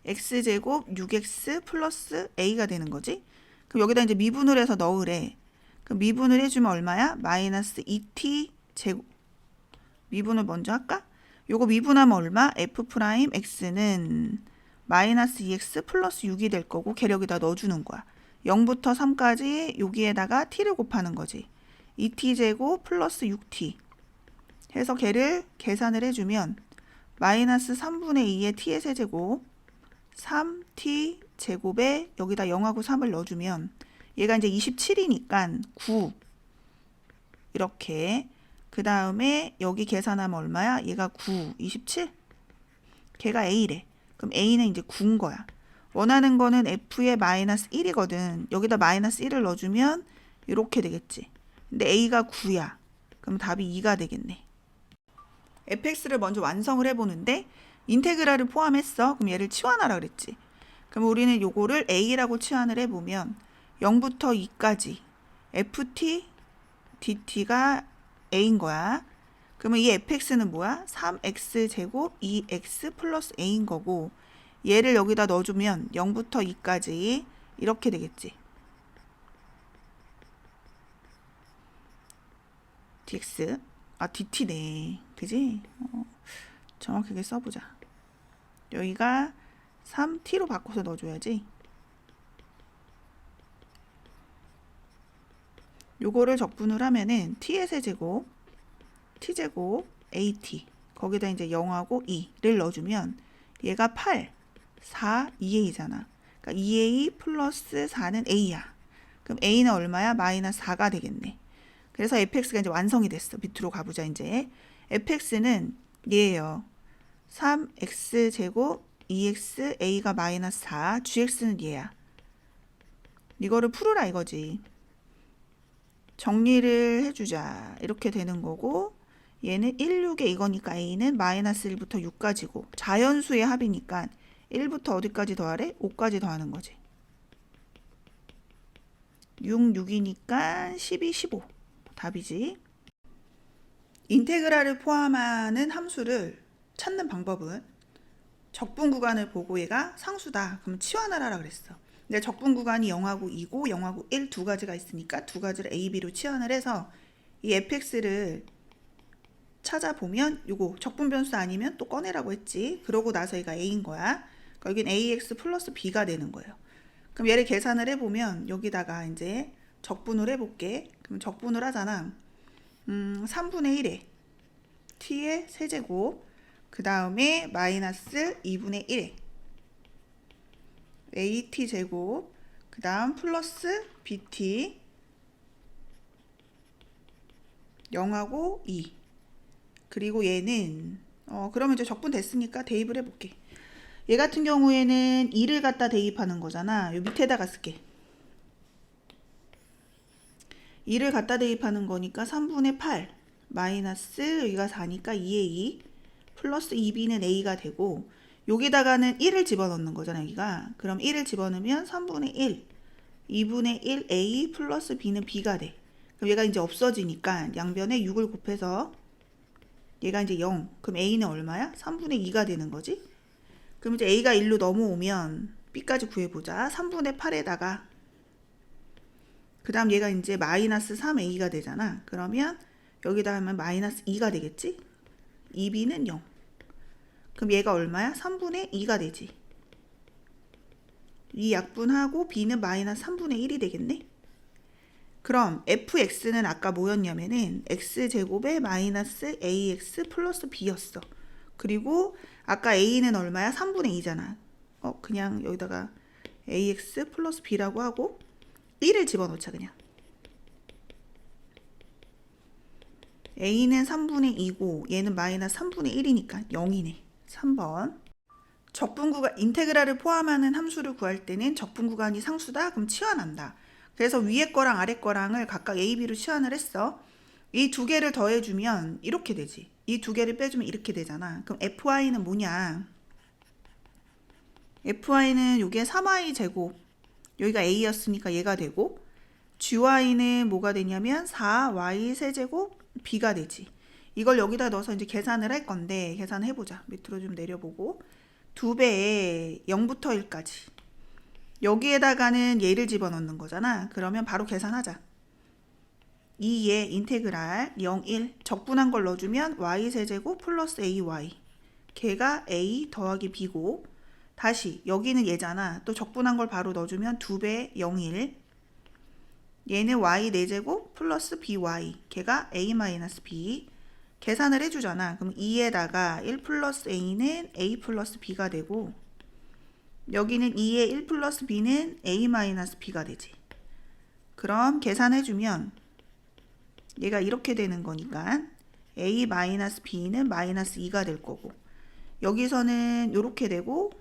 x제곱 6x 플러스 a가 되는 거지. 그럼 여기다 이제 미분을 해서 넣으래. 그럼 미분을 해주면 얼마야? 마이너스 2t 제곱. 미분을 먼저 할까? 요거 미분하면 얼마? f 프라임 x는 마이너스 2x 플러스 6이 될 거고 걔 여기다 넣어주는 거야. 0부터 3까지 여기에다가 t를 곱하는 거지. 2t 제곱 플러스 6t 해서 걔를 계산을 해주면 마이너스 3분의 2의 t의 세제곱 3t 제곱에 여기다 0하고 3을 넣어주면 얘가 이제 27이니까 9 이렇게. 그 다음에 여기 계산하면 얼마야? 얘가 9, 27. 걔가 a래. 그럼 a는 이제 9인 거야. 원하는 거는 f의 마이너스 1이거든. 여기다 마이너스 1을 넣어주면 이렇게 되겠지. 근데 a가 9야. 그럼 답이 2가 되겠네. fx를 먼저 완성을 해보는데 인테그랄을 포함했어. 그럼 얘를 치환하라 그랬지. 그럼 우리는 요거를 a라고 치환을 해보면 0부터 2까지 ft dt가 a인 거야. 그러면 이 fx는 뭐야? 3x 제곱 2x 플러스 a인 거고 얘를 여기다 넣어주면 0부터 2까지 이렇게 되겠지. dx dt네. 그지? 정확하게 써보자. 여기가 3t로 바꿔서 넣어줘야지. 요거를 적분을 하면은 t의 세제곱 t제곱 at 거기다 이제 0하고 2를 넣어주면 얘가 8 4 2a잖아. 그러니까 2a 플러스 4는 a야. 그럼 a는 얼마야? 마이너스 4가 되겠네. 그래서 fx가 이제 완성이 됐어. 밑으로 가보자. 이제 fx는 얘예요. 3x 제곱 2x a가 마이너스 4 gx는 얘야. 이거를 풀으라 이거지. 정리를 해주자. 이렇게 되는 거고 얘는 1, 6에 이거니까 a는 마이너스 1부터 6까지고 자연수의 합이니까 1부터 어디까지 더하래? 5까지 더하는 거지. 6, 6이니까 12, 15 답이지. 인테그랄을 포함하는 함수를 찾는 방법은 적분 구간을 보고 얘가 상수다. 그럼 치환을 하라 그랬어. 근데 적분 구간이 0하고 2고 0하고 1 두 가지가 있으니까 두 가지를 a, b로 치환을 해서 이 fx를 찾아보면 요거 적분 변수 아니면 또 꺼내라고 했지. 그러고 나서 얘가 a인 거야. 그러니까 여긴 ax 플러스 b가 되는 거예요. 그럼 얘를 계산을 해보면 여기다가 이제 적분을 해볼게. 그럼 적분을 하잖아. 3분의 1에 t의 세제곱 그 다음에 마이너스 2분의 1에 at 제곱 그 다음 플러스 bt 0하고 2 그리고 얘는 그러면 이제 적분 됐으니까 대입을 해볼게. 얘 같은 경우에는 2를 갖다 대입하는 거잖아. 요 밑에다가 쓸게. 2를 갖다 대입하는 거니까 3분의 8 마이너스 여기가 4니까 2의 2 플러스 2b는 a가 되고 여기다가는 1을 집어넣는 거잖아. 여기가. 그럼 1을 집어넣으면 3분의 1 2분의 1 a 플러스 b는 b가 돼. 그럼 얘가 이제 없어지니까 양변에 6을 곱해서 얘가 이제 0. 그럼 A는 얼마야? 3분의 2가 되는 거지. 그럼 이제 A가 1로 넘어오면 B까지 구해보자. 3분의 8에다가 그 다음 얘가 이제 마이너스 3A가 되잖아. 그러면 여기다 하면 마이너스 2가 되겠지? 2B는 0. 그럼 얘가 얼마야? 3분의 2가 되지. 이 약분하고 B는 마이너스 3분의 1이 되겠네. 그럼 fx는 아까 뭐였냐면은 x제곱에 마이너스 ax 플러스 b였어. 그리고 아까 a는 얼마야? 3분의 2잖아. 그냥 여기다가 ax 플러스 b라고 하고 1을 집어넣자 그냥. a는 3분의 2고 얘는 마이너스 3분의 1이니까 0이네. 3번. 적분구간 인테그랄을 포함하는 함수를 구할 때는 적분구간이 상수다? 그럼 치환한다. 그래서 위에 거랑 아래 거랑을 각각 A, B로 치환을 했어. 이 두 개를 더해주면 이렇게 되지. 이 두 개를 빼주면 이렇게 되잖아. 그럼 FI는 뭐냐? FI는 요게 3I 제곱. 여기가 A였으니까 얘가 되고 GY는 뭐가 되냐면 4Y 세제곱 B가 되지. 이걸 여기다 넣어서 이제 계산을 할 건데 계산해보자. 밑으로 좀 내려보고 2배에 0부터 1까지. 여기에다가는 얘를 집어넣는 거잖아. 그러면 바로 계산하자. 2의 인테그랄 0, 1 적분한 걸 넣어주면 y세제곱 플러스 ay 걔가 a 더하기 b고 다시 여기는 얘잖아. 또 적분한 걸 바로 넣어주면 2배 0, 1 얘는 y 4제곱 플러스 by 걔가 a 마이너스 b 계산을 해주잖아. 그럼 2에다가 1 플러스 a는 a 플러스 b가 되고 여기는 2의 1 플러스 b는 a 마이너스 b가 되지. 그럼 계산해주면 얘가 이렇게 되는 거니까 a 마이너스 b는 마이너스 2가 될 거고 여기서는 이렇게 되고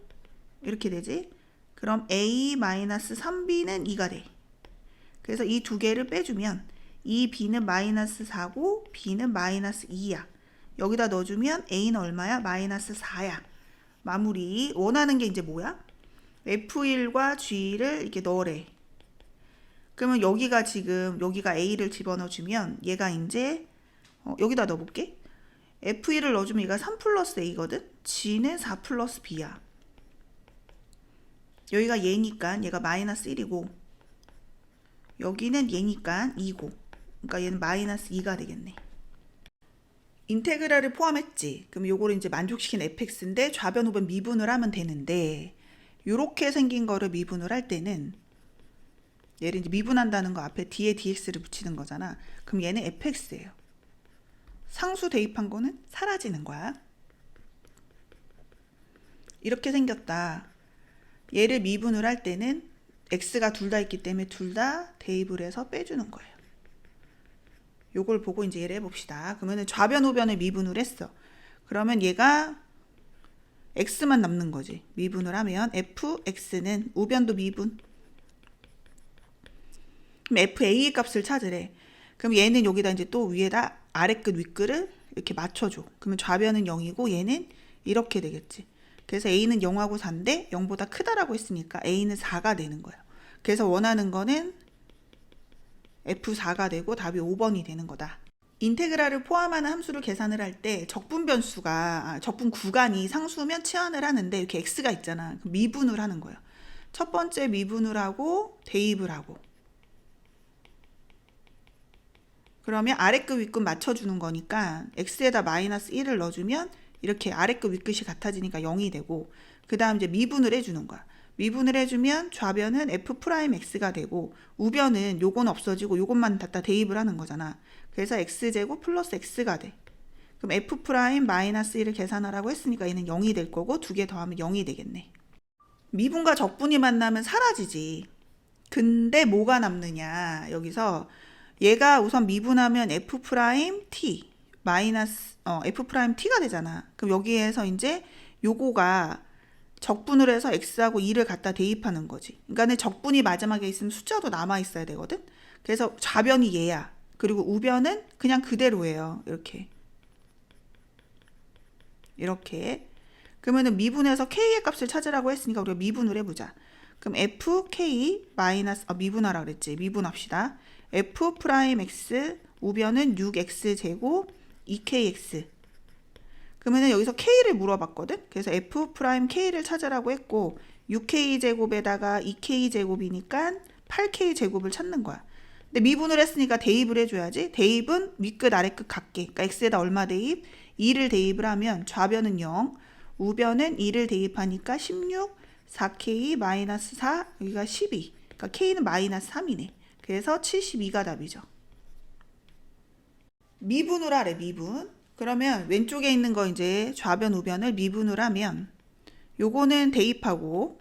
이렇게 되지. 그럼 a 마이너스 3b는 2가 돼. 그래서 이 두 개를 빼주면 이 b는 마이너스 4고 b는 마이너스 2야. 여기다 넣어주면 a는 얼마야? 마이너스 4야. 마무리. 원하는 게 이제 뭐야? F1과 G를 이렇게 넣으래. 그러면 여기가 지금 여기가 A를 집어넣어주면 얘가 이제 여기다 넣어볼게. F1을 넣어주면 얘가 3 플러스 A거든. G는 4 플러스 B야. 여기가 얘니까 얘가 마이너스 1이고 여기는 얘니까 2고 그러니까 얘는 마이너스 2가 되겠네. 인테그랄을 포함했지. 그럼 요거를 이제 만족시킨 fx인데 좌변 우변 미분을 하면 되는데 요렇게 생긴 거를 미분을 할 때는 얘를 이제 미분한다는 거 앞에 뒤에 dx를 붙이는 거잖아. 그럼 얘는 fx예요. 상수 대입한 거는 사라지는 거야. 이렇게 생겼다. 얘를 미분을 할 때는 x가 둘 다 있기 때문에 둘 다 대입을 해서 빼주는 거예요. 요걸 보고 이제 얘를 해봅시다. 그러면 좌변 우변을 미분을 했어. 그러면 얘가 x만 남는 거지. 미분을 하면 fx는 우변도 미분. 그럼 fa의 값을 찾으래. 그럼 얘는 여기다 이제 또 위에다 아래끝 윗끝을 이렇게 맞춰줘. 그러면 좌변은 0이고 얘는 이렇게 되겠지. 그래서 a는 0하고 4인데 0보다 크다라고 했으니까 a는 4가 되는 거예요. 그래서 원하는 거는 F4가 되고 답이 5번이 되는 거다. 인테그랄을 포함하는 함수를 계산을 할 때 적분 구간이 상수면 치환을 하는데 이렇게 x가 있잖아. 미분을 하는 거예요. 첫 번째 미분을 하고 대입을 하고 그러면 아래끝 윗끝 맞춰주는 거니까 x에다 마이너스 1을 넣어주면 이렇게 아래끝 윗끝이 같아지니까 0이 되고 그 다음 이제 미분을 해주는 거야. 미분을 해주면 좌변은 f'x가 되고 우변은 요건 없어지고 요것만 갖다 대입을 하는 거잖아. 그래서 x제곱 플러스 x가 돼. 그럼 f' 마이너스 1을 계산하라고 했으니까 얘는 0이 될 거고 두 개 더하면 0이 되겠네. 미분과 적분이 만나면 사라지지. 근데 뭐가 남느냐. 여기서 얘가 우선 미분하면 f't 마이너스 f't가 되잖아. 그럼 여기에서 이제 요거가 적분을 해서 x하고 2를 갖다 대입하는 거지. 그러니까 적분이 마지막에 있으면 숫자도 남아 있어야 되거든. 그래서 좌변이 얘야. 그리고 우변은 그냥 그대로예요. 이렇게. 그러면은 미분해서 k의 값을 찾으라고 했으니까 우리가 미분을 해보자. 그럼 fk 마이너스 미분하라 그랬지. 미분합시다. f 프라임 x 우변은 6x제곱 2kx. 그러면 여기서 k를 물어봤거든. 그래서 f 프라임 k를 찾으라고 했고 6k제곱에다가 2k제곱이니까 8k제곱을 찾는 거야. 근데 미분을 했으니까 대입을 해줘야지. 대입은 윗끝 아래끝 같게. 그러니까 x에다 얼마 대입? 2를 대입을 하면 좌변은 0, 우변은 2를 대입하니까 16, 4k 마이너스 4, 여기가 12. 그러니까 k는 마이너스 3이네. 그래서 72가 답이죠. 미분을 하래, 미분. 그러면 왼쪽에 있는 거 이제 좌변, 우변을 미분을 하면 요거는 대입하고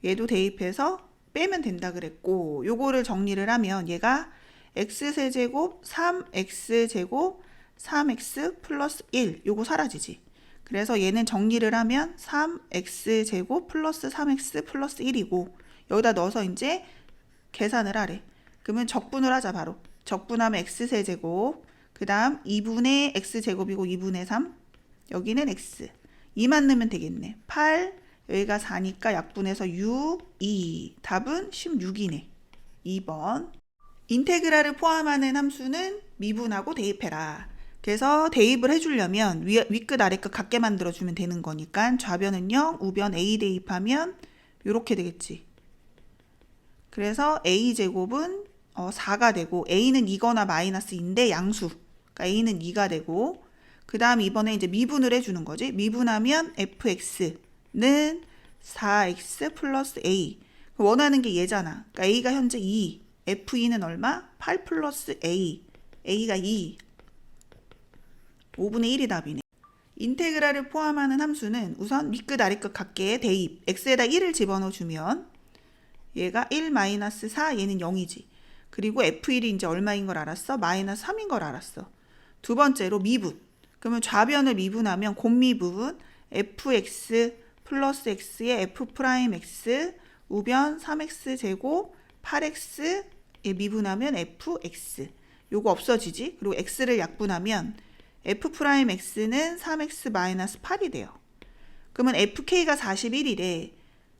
얘도 대입해서 빼면 된다 그랬고, 요거를 정리를 하면 얘가 x세제곱 3x제곱 3x 플러스 1 요거 사라지지. 그래서 얘는 정리를 하면 3x제곱 플러스 3x 플러스 1이고 여기다 넣어서 이제 계산을 하래. 그러면 적분을 하자. 바로 적분하면 x세제곱 그 다음 2분의 x제곱이고 2분의 3 여기는 x 2만 넣으면 되겠네. 8 여기가 4니까 약분해서 6, 2 답은 16이네. 2번. 인테그랄을 포함하는 함수는 미분하고 대입해라. 그래서 대입을 해주려면 윗끝 아래끝 같게 만들어주면 되는 거니까 좌변은 0, 우변 a 대입하면 이렇게 되겠지. 그래서 a제곱은 4가 되고 a는 2거나 마이너스인데 양수. 그러니까 a는 2가 되고 그 다음 이번에 이제 미분을 해주는 거지. 미분하면 fx는 4x 플러스 a. 원하는 게 얘잖아. 그러니까 a가 현재 2. f2는 얼마? 8 플러스 a. a가 2. 5분의 1이 답이네. 인테그랄을 포함하는 함수는 우선 윗끝 아래끝 같게 대입. x에다 1을 집어넣어주면 얘가 1 마이너스 4 얘는 0이지. 그리고 f1이 이제 얼마인 걸 알았어? 마이너스 3인 걸 알았어. 두 번째로 미분. 그러면 좌변을 미분하면 곱미분 fx 플러스 x의 f 프라임 x 우변 3x 제곱 8x 미분하면 fx. 요거 없어지지. 그리고 x를 약분하면 f 프라임 x는 3x 마이너스 8이 돼요. 그러면 fk가 41이래.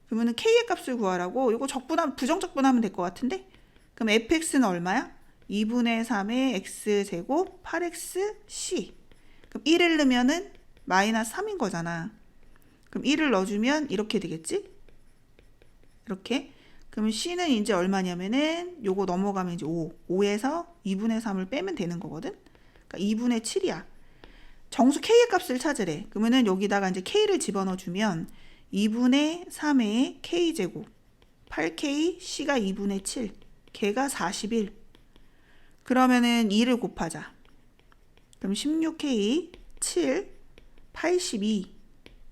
그러면 k의 값을 구하라고. 요거 적분하면 부정적분하면 될 것 같은데. 그럼 fx는 얼마야? 2분의 3의 x제곱 8xc. 그럼 1을 넣으면은 마이너스 3인 거잖아. 그럼 1을 넣어주면 이렇게 되겠지? 이렇게. 그러면 c는 이제 얼마냐면은 요거 넘어가면 이제 5. 5에서 2분의 3을 빼면 되는 거거든. 그러니까 2분의 7이야. 정수 k의 값을 찾으래. 그러면은 여기다가 이제 k를 집어넣어주면 2분의 3의 k제곱 8k c가 2분의 7 걔가 41. 그러면은 2를 곱하자. 그럼 16k 7 82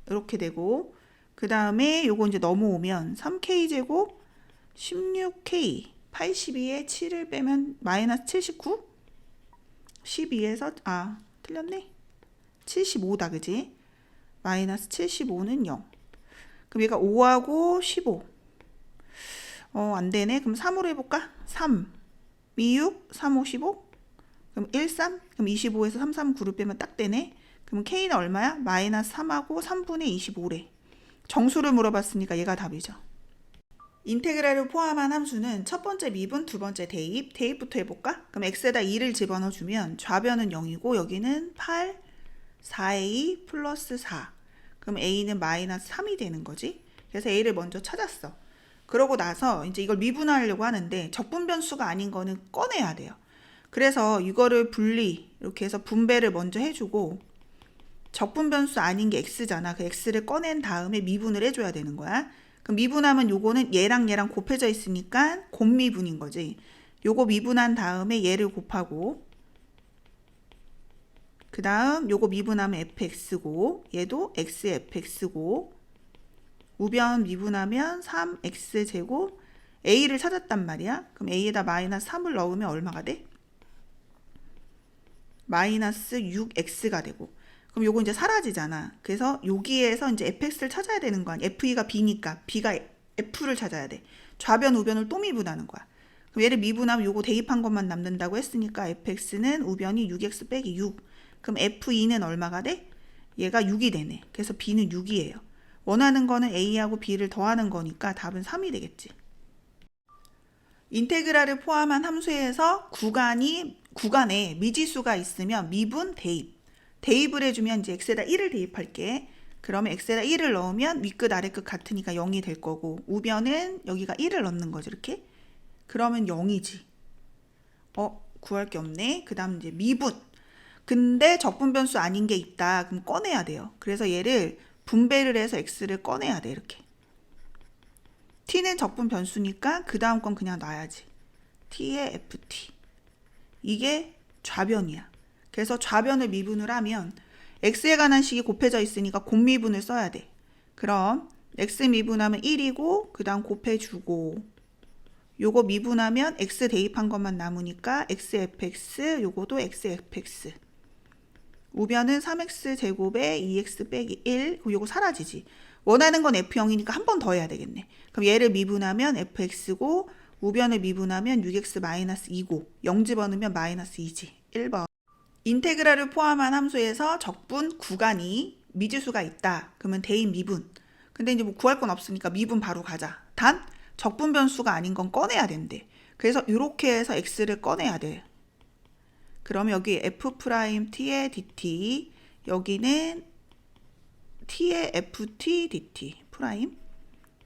이렇게 되고 그 다음에 요거 이제 넘어오면 3k 제곱 16k 82에 7을 빼면 마이너스 79 12에서 틀렸네. 75다 그지? 마이너스 75는 0. 그럼 얘가 5하고 15. 안되네. 그럼 3으로 해볼까? 3 26 3 5 15 그럼 1 3 그럼 25에서 3 3 9를 빼면 딱 되네. 그럼 k는 얼마야? 마이너스 3하고 3분의 25래. 정수를 물어봤으니까 얘가 답이죠. 인테그랄을 포함한 함수는 첫 번째 미분, 두 번째 대입. 대입부터 해볼까? 그럼 x에다 2를 집어넣어주면 좌변은 0이고 여기는 8 4a 플러스 4. 그럼 a는 마이너스 3이 되는 거지. 그래서 a를 먼저 찾았어. 그러고 나서 이제 이걸 미분하려고 하는데 적분 변수가 아닌 거는 꺼내야 돼요. 그래서 이거를 분리 이렇게 해서 분배를 먼저 해주고 적분 변수 아닌 게 x잖아. 그 x를 꺼낸 다음에 미분을 해줘야 되는 거야. 그럼 미분하면 요거는 얘랑 얘랑 곱해져 있으니까 곱미분인 거지. 요거 미분한 다음에 얘를 곱하고 그 다음 요거 미분하면 fx고 얘도 xfx고 우변 미분하면 3x제곱 a를 찾았단 말이야. 그럼 a에다 마이너스 3을 넣으면 얼마가 돼? 마이너스 6x가 되고 그럼 요거 이제 사라지잖아. 그래서 여기에서 이제 fx를 찾아야 되는 거 아니야. f2가 b니까 b가 f를 찾아야 돼. 좌변 우변을 또 미분하는 거야. 그럼 얘를 미분하면 요거 대입한 것만 남는다고 했으니까 fx는 우변이 6x 빼기 6. 그럼 f2는 얼마가 돼? 얘가 6이 되네. 그래서 b는 6이에요. 원하는 거는 a하고 b를 더하는 거니까 답은 3이 되겠지. 인테그랄을 포함한 함수에서 구간에 미지수가 있으면 미분 대입. 대입을 해주면 이제 x에다 1을 대입할게. 그러면 x에다 1을 넣으면 윗끝 아랫끝 같으니까 0이 될 거고, 우변은 여기가 1을 넣는 거지 이렇게. 그러면 0이지. 구할 게 없네. 그 다음 이제 미분. 근데 적분 변수 아닌 게 있다. 그럼 꺼내야 돼요. 그래서 얘를 분배를 해서 x를 꺼내야 돼 이렇게. t는 적분 변수니까 그 다음 건 그냥 놔야지. t의 ft. 이게 좌변이야. 그래서 좌변을 미분을 하면 x에 관한 식이 곱해져 있으니까 곱미분을 써야 돼. 그럼 x 미분하면 1이고 그 다음 곱해주고, 요거 미분하면 x 대입한 것만 남으니까 xfx, 요거도 xfx. 우변은 3x 제곱에 2x 빼기 1. 그럼 요거 사라지지. 원하는 건 f0이니까 한 번 더 해야 되겠네. 그럼 얘를 미분하면 fx고, 우변을 미분하면 6x 마이너스 2고, 0 집어넣으면 마이너스 2지. 1번. 인테그랄을 포함한 함수에서 적분 구간이 미지수가 있다. 그러면 대입 미분. 근데 이제 뭐 구할 건 없으니까 미분 바로 가자. 단 적분 변수가 아닌 건 꺼내야 된대. 그래서 이렇게 해서 x를 꺼내야 돼. 그러면 여기 f't의 dt, 여기는 t의 ft dt 프라임,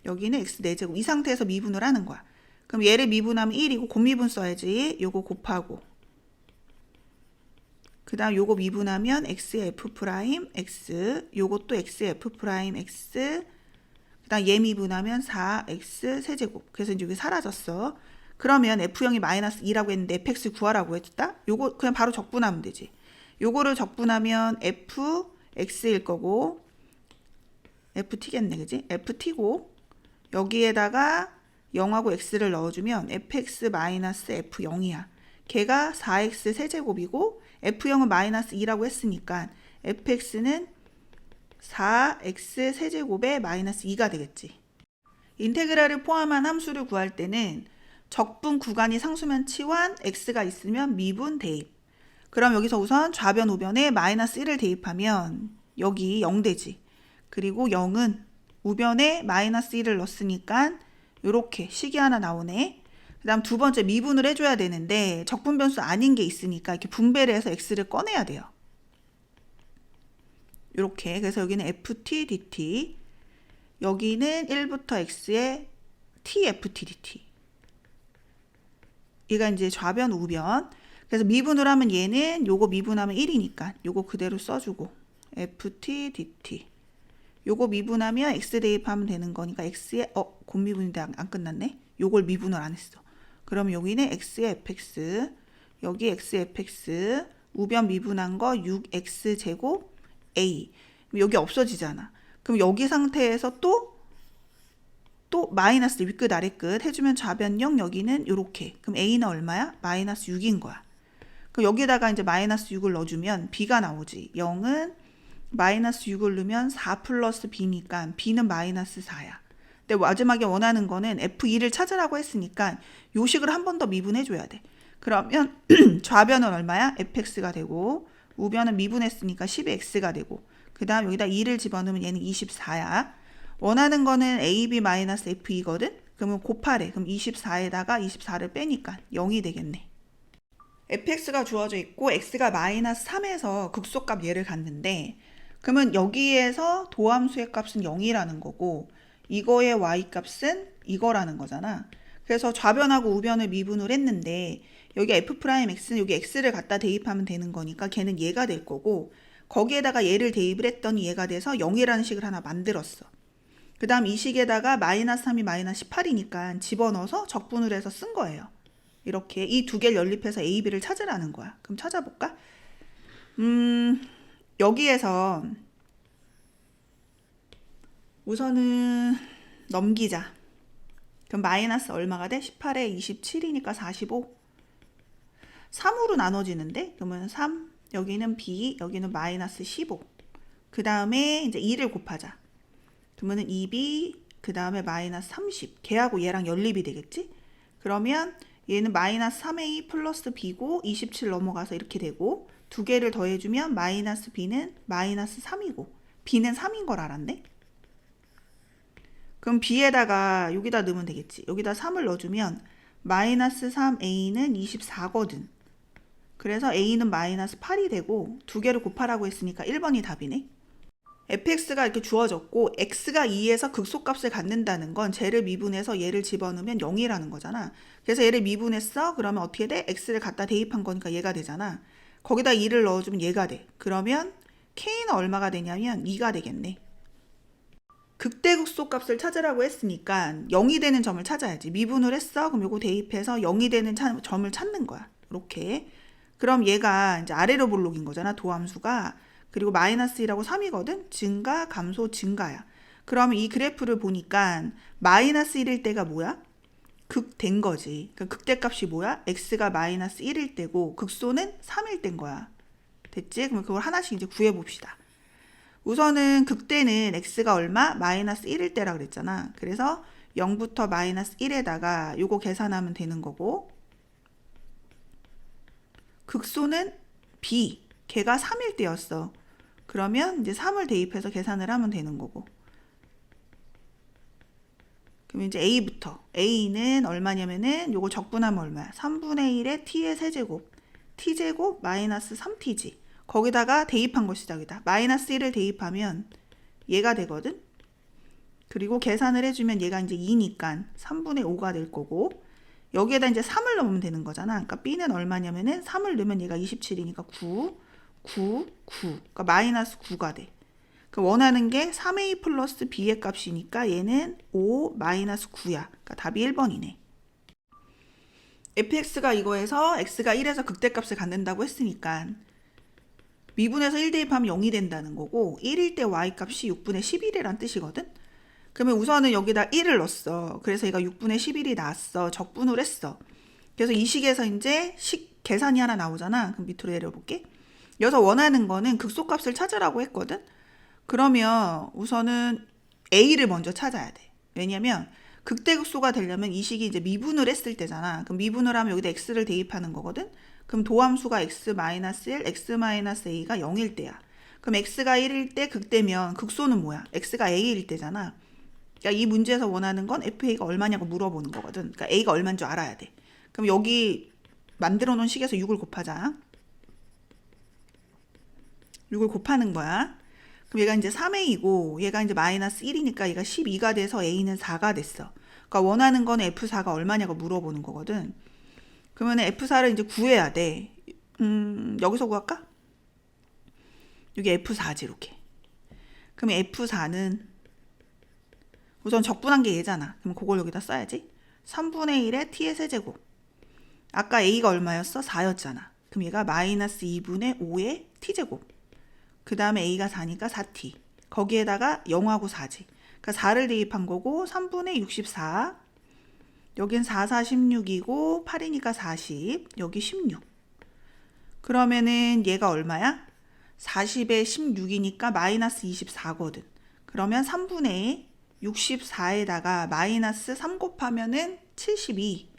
여기는 x 4제곱. 이 상태에서 미분을 하는 거야. 그럼 얘를 미분하면 1이고 곱미분 써야지. 요거 곱하고, 그 다음 요거 미분하면 x의 f'x, 요것도 x의 f'x, 그 다음 얘 미분하면 4x 세제곱. 그래서 이제 여기 사라졌어. 그러면 f형이 마이너스 2라고 했는데 fx 구하라고 했다? 요거 그냥 바로 적분하면 되지. 요거를 적분하면 fx일 거고, ft겠네, 그지? ft고, 여기에다가 0하고 x를 넣어주면 fx 마이너스 f0이야. 걔가 4x 세제곱이고, f형은 마이너스 2라고 했으니까 fx는 4x 세제곱에 마이너스 2가 되겠지. 인테그랄을 포함한 함수를 구할 때는 적분 구간이 상수면 치환, x가 있으면 미분 대입. 그럼 여기서 우선 좌변 우변에 마이너스 1을 대입하면 여기 0 되지. 그리고 0은 우변에 마이너스 1을 넣었으니까 이렇게 식이 하나 나오네. 그 다음 두 번째 미분을 해줘야 되는데 적분 변수 아닌 게 있으니까 이렇게 분배를 해서 x를 꺼내야 돼요. 이렇게. 그래서 여기는 ft dt, 여기는 1부터 x의 tft dt. 얘가 이제 좌변 우변. 그래서 미분을 하면 얘는 요거 미분하면 1이니까 요거 그대로 써주고, ft dt. 요거 미분하면 x 대입하면 되는 거니까 x의 곱미분인데 안 끝났네. 요걸 미분을 안 했어. 그럼 여기는 x의 fx, 여기 x의 fx, 우변 미분한 거 6x 제곱 a. 여기 없어지잖아. 그럼 여기 상태에서 또 마이너스 윗끝 아랫끝 해주면 좌변 0, 여기는 요렇게. 그럼 a는 얼마야? 마이너스 6인 거야. 그럼 여기다가 이제 마이너스 6을 넣어주면 b가 나오지. 0은 마이너스 6을 넣으면 4 플러스 b니까 b는 마이너스 4야. 근데 마지막에 원하는 거는 f2를 찾으라고 했으니까 요 식을 한 번 더 미분해줘야 돼. 그러면 좌변은 얼마야? fx가 되고, 우변은 미분했으니까 10x가 되고, 그 다음 여기다 2를 집어넣으면 얘는 24야. 원하는 거는 ab-f2거든? 그러면 곱하래. 그럼 24에다가 24를 빼니까 0이 되겠네. fx가 주어져 있고 x가 마이너스 3에서 극소값 얘를 갖는데, 그러면 여기에서 도함수의 값은 0이라는 거고 이거의 y값은 이거라는 거잖아. 그래서 좌변하고 우변을 미분을 했는데 여기 f'x는 여기 x를 갖다 대입하면 되는 거니까 걔는 얘가 될 거고, 거기에다가 얘를 대입을 했더니 얘가 돼서 0이라는 식을 하나 만들었어. 그 다음 이 식에다가 마이너스 3이 마이너스 18이니까 집어넣어서 적분을 해서 쓴 거예요. 이렇게 이 두 개를 연립해서 a, b를 찾으라는 거야. 그럼 찾아볼까? 여기에서 우선은 넘기자. 그럼 마이너스 얼마가 돼? 18에 27이니까 45. 3으로 나눠지는데? 그러면 3, 여기는 b, 여기는 마이너스 15. 그 다음에 이제 2를 곱하자. 그러면은 2b, 그 다음에 마이너스 30. 걔하고 얘랑 연립이 되겠지? 그러면 얘는 마이너스 3a 플러스 b고 27 넘어가서 이렇게 되고, 두 개를 더해주면 마이너스 b는 마이너스 3이고 b는 3인 걸 알았네? 그럼 b에다가 여기다 넣으면 되겠지. 여기다 3을 넣어주면 마이너스 3a는 24거든. 그래서 a는 마이너스 8이 되고 두 개를 곱하라고 했으니까 1번이 답이네. fx가 이렇게 주어졌고 x가 2에서 극소값을 갖는다는 건 쟤를 미분해서 얘를 집어넣으면 0이라는 거잖아. 그래서 얘를 미분했어. 그러면 어떻게 돼? x를 갖다 대입한 거니까 얘가 되잖아. 거기다 2를 넣어주면 얘가 돼. 그러면 k는 얼마가 되냐면 2가 되겠네. 극대극소값을 찾으라고 했으니까 0이 되는 점을 찾아야지. 미분을 했어. 그럼 요거 대입해서 0이 되는 점을 찾는 거야. 이렇게. 그럼 얘가 이제 아래로 볼록인 거잖아. 도함수가. 그리고 마이너스 1하고 3이거든. 증가, 감소, 증가야. 그러면 이 그래프를 보니까 마이너스 1일 때가 뭐야? 극된 거지. 그러니까 극대값이 뭐야? x가 마이너스 1일 때고 극소는 3일 때인 거야. 됐지? 그럼 그걸 하나씩 이제 구해봅시다. 우선은 극대는 x가 얼마? 마이너스 1일 때라 그랬잖아. 그래서 0부터 마이너스 1에다가 요거 계산하면 되는 거고, 극소는 b, 걔가 3일 때였어. 그러면 이제 3을 대입해서 계산을 하면 되는 거고. 그럼 이제 a부터. a는 얼마냐면은 요거 적분하면 얼마야? 3분의 1의 t의 세제곱. t제곱 마이너스 3t지. 거기다가 대입한 것이다. 여기다. 마이너스 1을 대입하면 얘가 되거든. 그리고 계산을 해주면 얘가 이제 2니까 3분의 5가 될 거고, 여기에다 이제 3을 넣으면 되는 거잖아. 그러니까 b는 얼마냐면은 3을 넣으면 얘가 27이니까 9, 9, 9. 그러니까 마이너스 9가 돼. 그 원하는 게 3a 플러스 b의 값이니까 얘는 5 마이너스 9야. 그러니까 답이 1번이네. fx가 이거에서 x가 1에서 극대값을 갖는다고 했으니까 미분해서 1 대입하면 0이 된다는 거고, 1일 때 y값이 6분의 11이란 뜻이거든. 그러면 우선은 여기다 1을 넣었어. 그래서 얘가 6분의 11이 나왔어. 적분을 했어. 그래서 이 식에서 이제 계산이 하나 나오잖아. 그럼 밑으로 내려볼게. 여기서 원하는 거는 극소값을 찾으라고 했거든. 그러면 우선은 a를 먼저 찾아야 돼. 왜냐면 극대극소가 되려면 이 식이 이제 미분을 했을 때잖아. 그럼 미분을 하면 여기다 x를 대입하는 거거든. 그럼 도함수가 x-1, x-a가 0일 때야. 그럼 x가 1일 때 극대면 극소는 뭐야? x가 a일 때잖아. 그러니까 이 문제에서 원하는 건 fa가 얼마냐고 물어보는 거거든. 그러니까 a가 얼마인 줄 알아야 돼. 그럼 여기 만들어 놓은 식에서 6을 곱하자. 6을 곱하는 거야. 그럼 얘가 이제 3a이고 얘가 이제 마이너스 1이니까 얘가 12가 돼서 a는 4가 됐어. 그러니까 원하는 건 f4가 얼마냐고 물어보는 거거든. 그러면 f4를 이제 구해야 돼. 여기서 구할까? 여기 f4지 이렇게. 그럼 f4는 우선 적분한 게 얘잖아. 그럼 그걸 여기다 써야지. 3분의 1의 t의 세제곱. 아까 a가 얼마였어? 4였잖아. 그럼 얘가 마이너스 2분의 5의 t제곱. 그 다음에 a가 4니까 4t. 거기에다가 0하고 4지. 그러니까 4를 대입한 거고 3분의 64. 여긴 4, 4, 16이고 8이니까 40. 여기 16. 그러면은 얘가 얼마야? 40에 16이니까 마이너스 24거든. 그러면 3분의 64에다가 마이너스 3 곱하면은 72.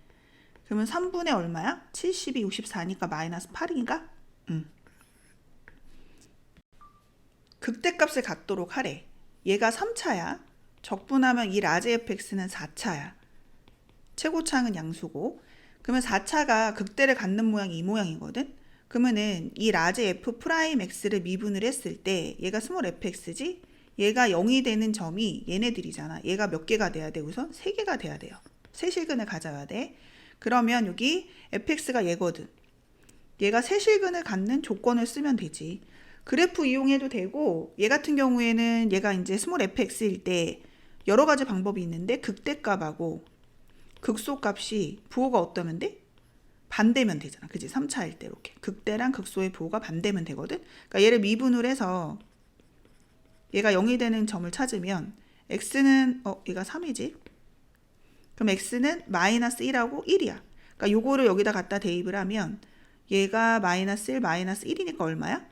그러면 3분의 얼마야? 72, 64니까 마이너스 8인가? 극대값을 갖도록 하래. 얘가 3차야. 적분하면 이 라지 fx는 4차야. 최고차항은 양수고. 그러면 4차가 극대를 갖는 모양이 이 모양이거든. 그러면은 이 라지 f 프라임 x를 미분을 했을 때 얘가 스몰 fx지? 얘가 0이 되는 점이 얘네들이잖아. 얘가 몇 개가 돼야 돼? 우선 3개가 돼야 돼요. 세실근을 가져야 돼. 그러면 여기 fx가 얘거든. 얘가 세실근을 갖는 조건을 쓰면 되지. 그래프 이용해도 되고, 얘 같은 경우에는 얘가 이제 스몰 fx일 때 여러 가지 방법이 있는데 극대값하고 극소값이 부호가 어떠면 돼? 반대면 되잖아. 그치? 3차일 때 이렇게 극대랑 극소의 부호가 반대면 되거든. 그러니까 얘를 미분을 해서 얘가 0이 되는 점을 찾으면 x는 얘가 3이지. 그럼 x는 마이너스 1하고 1이야. 그러니까 요거를 여기다 갖다 대입을 하면 얘가 마이너스 1, 마이너스 1이니까 얼마야?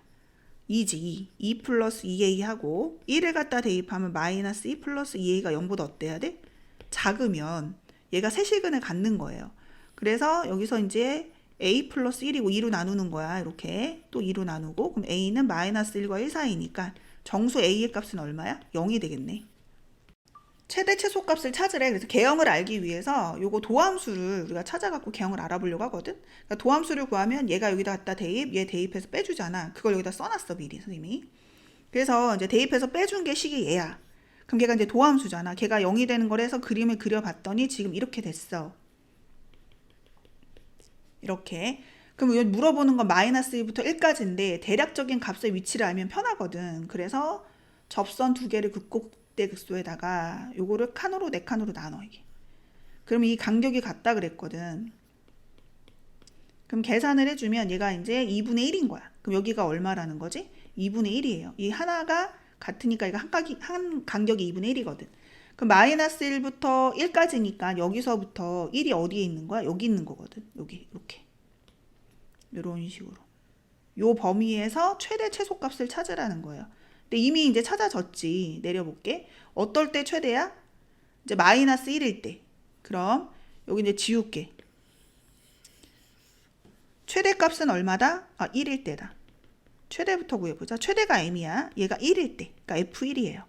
2지. 2 플러스 2a 하고 1을 갖다 대입하면 마이너스 2 플러스 2a가 0보다 어때야 돼? 작으면 얘가 세실근을 갖는 거예요. 그래서 여기서 이제 a 플러스 1이고 2로 나누는 거야. 이렇게 또 2로 나누고, 그럼 a는 마이너스 1과 1 사이니까 정수 a의 값은 얼마야? 0이 되겠네. 최대 최소값을 찾으래. 그래서 개형을 알기 위해서 요거 도함수를 우리가 찾아갖고 개형을 알아보려고 하거든. 그러니까 도함수를 구하면 얘가 여기다 갖다 대입, 얘 대입해서 빼주잖아. 그걸 여기다 써놨어 미리 선생님이. 그래서 이제 대입해서 빼준 게 식이 얘야. 그럼 걔가 이제 도함수잖아. 걔가 0이 되는 걸 해서 그림을 그려봤더니 지금 이렇게 됐어. 이렇게. 그럼 여기 물어보는 건 마이너스 1부터 1까지인데 대략적인 값의 위치를 알면 편하거든. 그래서 접선 두 개를 극곡대 극소에다가 요거를 칸으로 네 칸으로 나눠 이게. 그럼 이 간격이 같다 그랬거든. 그럼 계산을 해주면 얘가 이제 2분의 1인 거야. 그럼 여기가 얼마라는 거지? 2분의 1이에요. 이 하나가 같으니까 이거 한 간격이 2분의 1이거든. 그럼 마이너스 1부터 1까지니까 여기서부터 1이 어디에 있는 거야? 여기 있는 거거든. 여기 이렇게. 이런 식으로. 요 범위에서 최대 최소값을 찾으라는 거예요. 근데 이미 이제 찾아졌지. 내려볼게. 어떨 때 최대야? 이제 마이너스 1일 때. 그럼 여기 이제 지울게. 최대값은 얼마다? 1일 때다. 최대부터 구해보자. 최대가 m이야. 얘가 1일 때. 그러니까 f1이에요.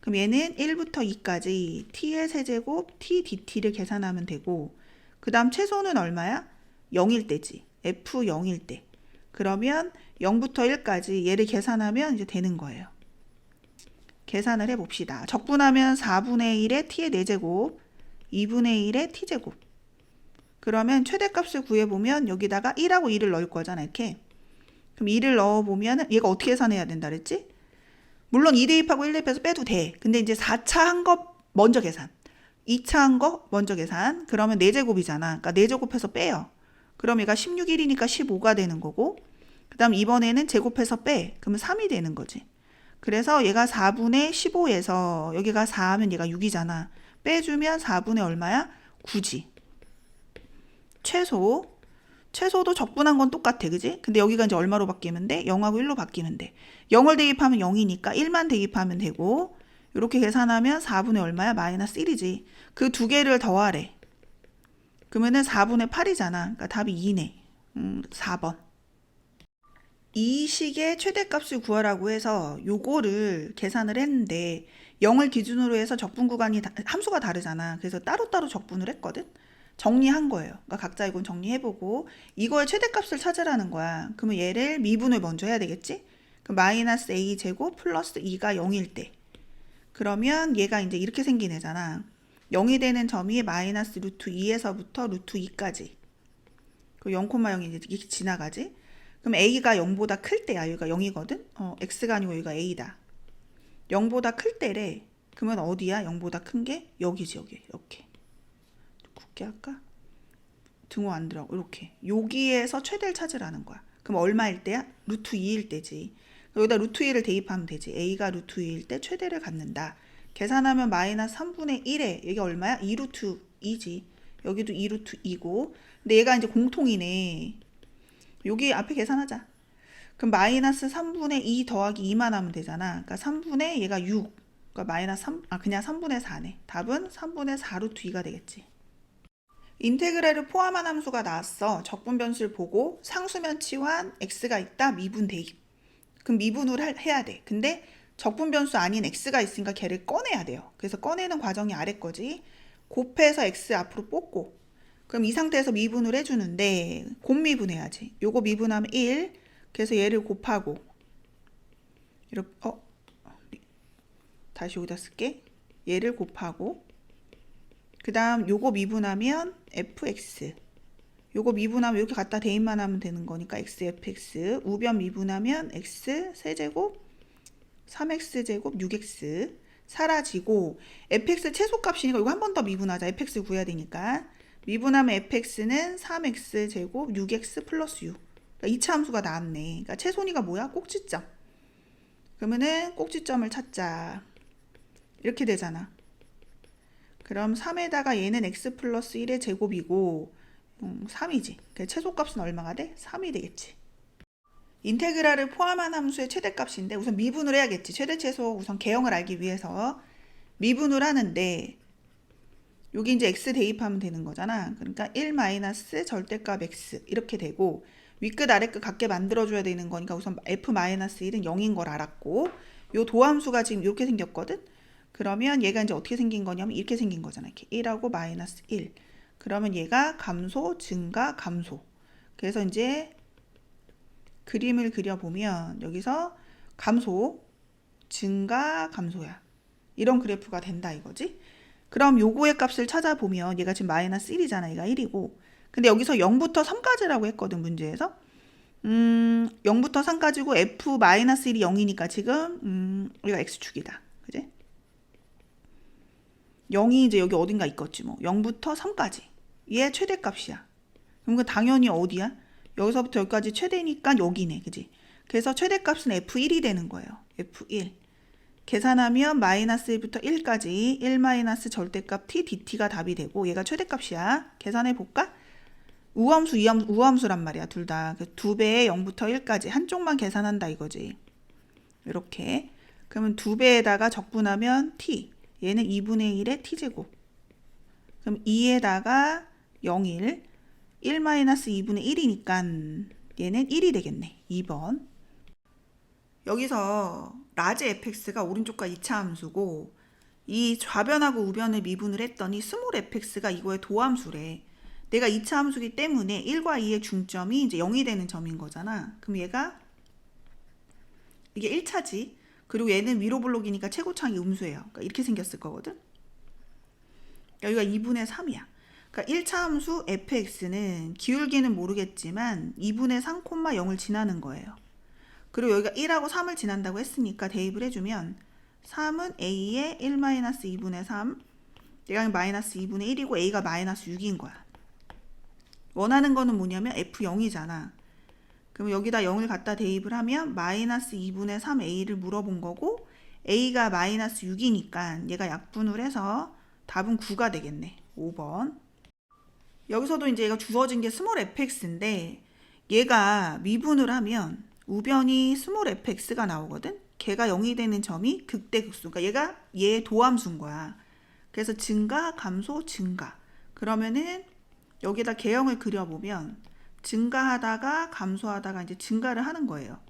그럼 얘는 1부터 2까지 t의 세제곱 t dt를 계산하면 되고 그 다음 최소는 얼마야? 0일 때지. f0일 때. 그러면 0부터 1까지 얘를 계산하면 이제 되는 거예요. 계산을 해봅시다. 적분하면 4분의 1의 t의 4제곱, 2분의 1의 t제곱. 그러면 최대값을 구해보면 여기다가 1하고 2를 넣을 거잖아. 이렇게. 그럼 2를 넣어보면 얘가 어떻게 계산해야 된다 그랬지? 물론 2 대입하고 1 대입해서 빼도 돼. 근데 이제 4차 한 거 먼저 계산. 2차 한 거 먼저 계산. 그러면 4제곱이잖아. 그러니까 4제곱해서 빼요. 그럼 얘가 16일이니까 15가 되는 거고 그 다음 이번에는 제곱해서 빼. 그러면 3이 되는 거지. 그래서 얘가 4분의 15에서 여기가 4하면 얘가 6이잖아. 빼주면 4분의 얼마야? 9지. 최소도 적분한 건 똑같아. 그지? 근데 여기가 이제 얼마로 바뀌면 돼? 0하고 1로 바뀌면 돼. 0을 대입하면 0이니까 1만 대입하면 되고 이렇게 계산하면 4분의 얼마야? 마이너스 1이지. 그 두 개를 더하래. 그러면은 4분의 8이잖아. 그러니까 답이 2네. 4번. 이 식의 최대값을 구하라고 해서 요거를 계산을 했는데 0을 기준으로 해서 적분 구간이 함수가 다르잖아. 그래서 따로따로 적분을 했거든. 정리한 거예요. 그러니까 각자 이건 정리해보고 이거의 최대값을 찾으라는 거야. 그러면 얘를 미분을 먼저 해야 되겠지? 그럼 마이너스 a 제곱 플러스 2가 0일 때 그러면 얘가 이제 이렇게 생긴 애잖아. 0이 되는 점이 마이너스 루트 2에서부터 루트 2까지. 그 0,0이 이제 이렇게 지나가지. 그럼 a가 0보다 클 때야. 여기가 0이거든. x가 아니고 여기가 a다. 0보다 클 때래. 그러면 어디야? 0보다 큰 게 여기지. 여기 이렇게. 굳게 할까? 등호 안 들어. 이렇게. 여기에서 최대를 찾으라는 거야. 그럼 얼마일 때야? 루트 2일 때지. 여기다 루트 2를 대입하면 되지. a가 루트 2일 때 최대를 갖는다. 계산하면 마이너스 3분의 1에 이게 얼마야? 2루트 2지. 여기도 2루트 2고 근데 얘가 이제 공통이네. 여기 앞에 계산하자. 그럼 마이너스 3분의 2 더하기 2만 하면 되잖아. 그러니까 3분의 얘가 6. 그러니까 마이너스 3, 그냥 3분의 4네. 답은 3분의 4 루트 2가 되겠지. 인테그랄을 포함한 함수가 나왔어. 적분 변수를 보고 상수면 치환 x가 있다. 미분 대입. 그럼 미분을 해야 돼. 근데 적분 변수 아닌 x가 있으니까 걔를 꺼내야 돼요. 그래서 꺼내는 과정이 아래 거지. 곱해서 x 앞으로 뽑고 그럼 이 상태에서 미분을 해주는데 곱미분해야지. 요거 미분하면 1. 그래서 얘를 곱하고 이렇게 다시 여기다 쓸게. 얘를 곱하고 그 다음 요거 미분하면 fx 요거 미분하면 이렇게 갖다 대입만 하면 되는 거니까 xfx 우변 미분하면 x 세제곱 3x제곱 6x 사라지고 fx 최소값이니까 이거 한 번 더 미분하자. fx 구해야 되니까 미분하면 fx는 3x제곱 6x 플러스 6 그러니까 2차 함수가 나왔네. 그러니까 최소니가 뭐야? 꼭지점. 그러면은 꼭지점을 찾자. 이렇게 되잖아. 그럼 3에다가 얘는 x 플러스 1의 제곱이고 3이지. 그러니까 최소값은 얼마가 돼? 3이 되겠지. 인테그랄을 포함한 함수의 최대값인데 우선 미분을 해야겠지. 최대 최소 우선 개형을 알기 위해서 미분을 하는데 여기 이제 x 대입하면 되는 거잖아. 그러니까 1 마이너스 절대값 x 이렇게 되고 윗끝 아래끝 같게 만들어줘야 되는 거니까 우선 f 마이너스 1은 0인 걸 알았고 요 도함수가 지금 이렇게 생겼거든. 그러면 얘가 이제 어떻게 생긴 거냐면 이렇게 생긴 거잖아. 이렇게 1하고 마이너스 1. 그러면 얘가 감소, 증가, 감소. 그래서 이제 그림을 그려보면 여기서 감소, 증가, 감소야. 이런 그래프가 된다 이거지. 그럼 요거의 값을 찾아보면 얘가 지금 마이너스 1이잖아. 얘가 1이고. 근데 여기서 0부터 3까지라고 했거든 문제에서. 0부터 3까지고 f-1이 0이니까 지금 여기가 x축이다. 그지? 0이 이제 여기 어딘가 있겠지 뭐. 0부터 3까지. 얘 최대값이야. 그럼 그 당연히 어디야? 여기서부터 여기까지 최대니까 여기네. 그지? 그래서 최대값은 f1이 되는 거예요. f1. 계산하면 마이너스 1부터 1까지 1 마이너스 절대값 t dt가 답이 되고 얘가 최대값이야. 계산해 볼까? 우함수, 우함수란 말이야. 둘 다. 2배에 0부터 1까지 한쪽만 계산한다 이거지. 이렇게. 그러면 2배에다가 적분하면 t. 얘는 2분의 1의 t제곱. 그럼 2에다가 0, 1. 1 마이너스 2분의 1이니까 얘는 1이 되겠네. 2번. 여기서 라지 fx가 오른쪽과 2차 함수고 이 좌변하고 우변을 미분을 했더니 스몰 fx가 이거의 도함수래. 내가 2차 함수기 때문에 1과 2의 중점이 이제 0이 되는 점인 거잖아. 그럼 얘가 이게 1차지. 그리고 얘는 위로 블록이니까 최고창이 음수예요. 그러니까 이렇게 생겼을 거거든. 여기가 2분의 3이야. 그러니까 1차 함수 fx는 기울기는 모르겠지만 2분의 3, 0을 지나는 거예요. 그리고 여기가 1하고 3을 지난다고 했으니까 대입을 해주면 3은 a의 1-2분의 3, 얘가 마이너스 2분의 1이고 a가 마이너스 6인 거야. 원하는 거는 뭐냐면 f0이잖아. 그럼 여기다 0을 갖다 대입을 하면 마이너스 2분의 3a를 물어본 거고 a가 마이너스 6이니까 얘가 약분을 해서 답은 9가 되겠네. 5번. 여기서도 이제 얘가 주어진 게 스몰 fx인데 얘가 미분을 하면 우변이 스몰 fx가 나오거든. 걔가 0이 되는 점이 극대극수. 그러니까 얘가 얘의 도함수인 거야. 그래서 증가, 감소, 증가. 그러면은 여기다 개형을 그려보면 증가하다가 감소하다가 이제 증가를 하는 거예요.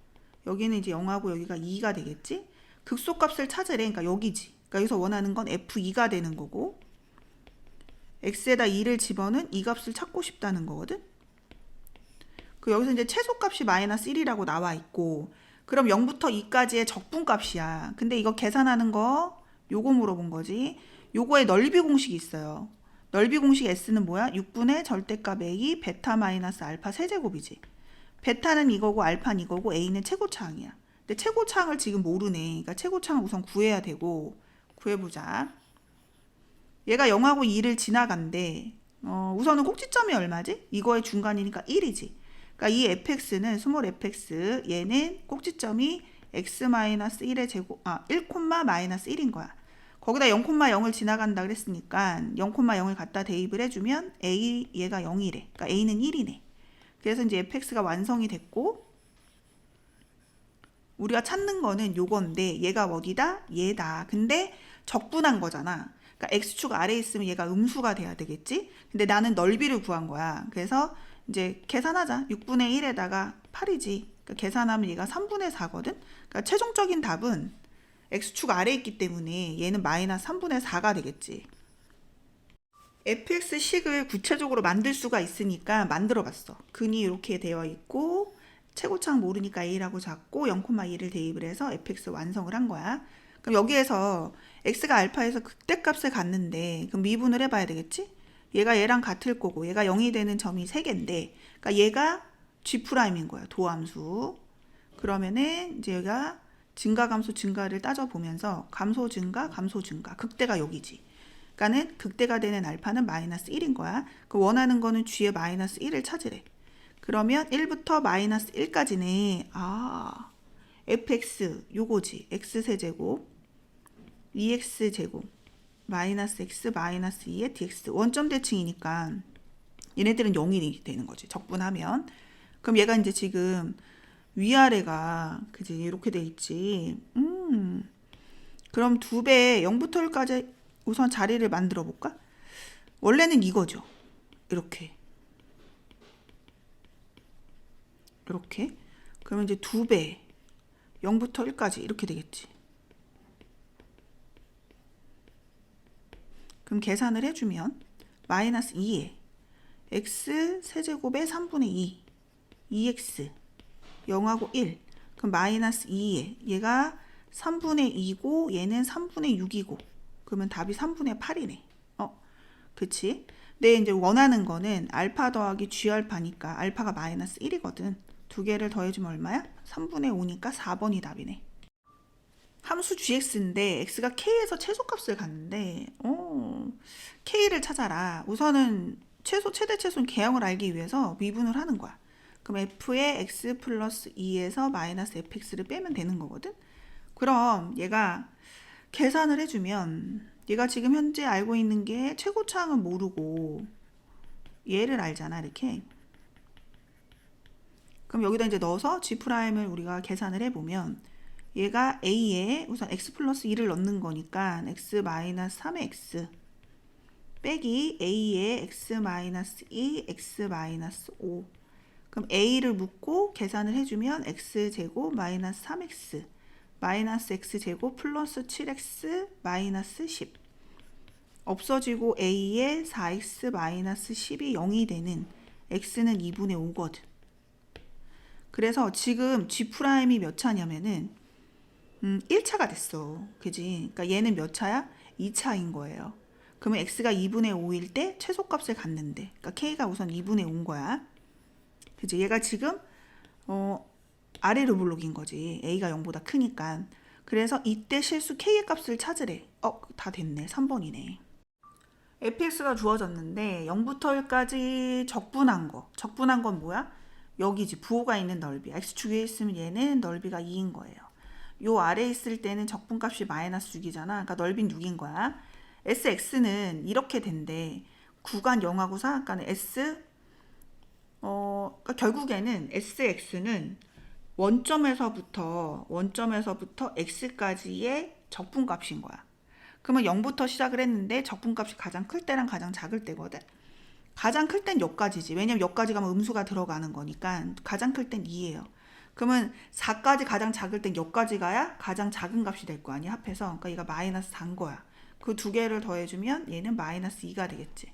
여기는 이제 0하고 여기가 2가 되겠지. 극소값을 찾으래. 그러니까 여기지. 그러니까 여기서 원하는 건 f2가 되는 거고 x에다 2를 집어넣은 이 값을 찾고 싶다는 거거든. 그 여기서 이제 최소값이 마이너스 1이라고 나와 있고 그럼 0부터 2까지의 적분값이야. 근데 이거 계산하는 거 요거 물어본 거지. 요거에 넓이 공식이 있어요. 넓이 공식 S는 뭐야? 6분의 절대값 A 베타 마이너스 알파 세제곱이지. 베타는 이거고 알파는 이거고 A는 최고차항이야. 근데 최고차항을 지금 모르네. 그러니까 최고차항을 우선 구해야 되고 구해보자. 얘가 0하고 2를 지나간대. 우선은 꼭지점이 얼마지? 이거의 중간이니까 1이지. 그러니까 이 fx는 스몰 fx 얘는 꼭지점이 x-1의 제곱 1, 마이너스 1인 거야. 거기다 0,0을 지나간다 그랬으니까 0,0을 갖다 대입을 해주면 a 얘가 0이래. 그러니까 a는 1이네. 그래서 이제 fx가 완성이 됐고 우리가 찾는 거는 요건데 얘가 어디다? 얘다. 근데 적분한 거잖아. 그러니까 x축 아래에 있으면 얘가 음수가 돼야 되겠지? 근데 나는 넓이를 구한 거야. 그래서 이제 계산하자. 6분의 1에다가 8이지. 그러니까 계산하면 얘가 3분의 4거든? 그러니까 최종적인 답은 x축 아래에 있기 때문에 얘는 마이너스 3분의 4가 되겠지. fx식을 구체적으로 만들 수가 있으니까 만들어 봤어. 근이 이렇게 되어 있고 최고차항 모르니까 a라고 잡고 0,2를 대입을 해서 fx 완성을 한 거야. 그럼 여기에서 x가 알파에서 극대값을 갖는데 그럼 미분을 해봐야 되겠지? 얘가 얘랑 같을 거고 얘가 0이 되는 점이 3개인데 그러니까 얘가 G'인 거야. 도함수. 그러면은 이제 얘가 증가 감소 증가를 따져보면서 감소 증가 감소 증가 극대가 여기지. 그러니까는 극대가 되는 알파는 마이너스 1인 거야. 그 원하는 거는 G의 마이너스 1을 찾으래. 그러면 1부터 마이너스 1까지네. fx 요거지. x세제곱 2x제곱 마이너스 x 마이너스 2의 dx 원점 대칭이니까 얘네들은 0이 되는 거지. 적분하면. 그럼 얘가 이제 지금 위아래가 그지 이렇게 돼 있지. 그럼 2배 0부터 1까지 우선 자리를 만들어 볼까? 원래는 이거죠. 이렇게. 이렇게. 그러면 이제 2배 0부터 1까지 이렇게 되겠지. 그럼 계산을 해주면 마이너스 2에 x 세제곱의 3분의 2 2x 0하고 1 그럼 마이너스 2에 얘가 3분의 2고 얘는 3분의 6이고 그러면 답이 3분의 8이네. 그치? 근데 이제 원하는 거는 알파 더하기 g알파니까 알파가 마이너스 1이거든. 두 개를 더해주면 얼마야? 3분의 5니까 4번이 답이네. 함수 gx인데 x가 k에서 최소값을 갖는데 k를 찾아라. 우선은 최대 최소는 개형을 알기 위해서 미분을 하는 거야. 그럼 f의 x 플러스 2에서 마이너스 fx를 빼면 되는 거거든. 그럼 얘가 계산을 해주면 얘가 지금 현재 알고 있는 게 최고차항은 모르고 얘를 알잖아. 이렇게. 그럼 여기다 이제 넣어서 g'을 우리가 계산을 해보면 얘가 a에 우선 x 플러스 2를 넣는 거니까 x 마이너스 3의 x 빼기 a에 x 마이너스 2, x 마이너스 5 그럼 a를 묻고 계산을 해주면 x제곱 마이너스 3x 마이너스 x제곱 플러스 7x 마이너스 10 없어지고 a에 4x 마이너스 10이 0이 되는 x는 2분의 5거든. 그래서 지금 g'이 몇 차냐면은 1차가 됐어. 그지? 그러니까 얘는 몇 차야? 2차인 거예요. 그러면 x가 2분의 5일 때 최소값을 갖는데 그러니까 k가 우선 2분의 5인 거야. 그지? 얘가 지금 아래로 블록인 거지. a가 0보다 크니까. 그래서 이때 실수 k의 값을 찾으래. 다 됐네. 3번이네. fx가 주어졌는데 0부터 1까지 적분한 거. 적분한 건 뭐야? 여기지. 부호가 있는 넓이. x축 위에 있으면 얘는 넓이가 2인 거예요. 요 아래에 있을 때는 적분값이 마이너스 6이잖아. 그러니까 넓이는 6인 거야. sx는 이렇게 된대. 구간 0하고 4, 그러니까 s 그러니까 결국에는 sx는 원점에서부터 x까지의 적분값인 거야. 그러면 0부터 시작을 했는데 적분값이 가장 클 때랑 가장 작을 때거든. 가장 클 땐 여기까지지. 왜냐면 여기까지 가면 음수가 들어가는 거니까 가장 클 땐 2예요. 그러면 4까지 가장 작을 땐 여기까지 가야 가장 작은 값이 될 거 아니야, 합해서. 그러니까 얘가 마이너스 4인 거야. 그 두 개를 더해주면 얘는 마이너스 2가 되겠지.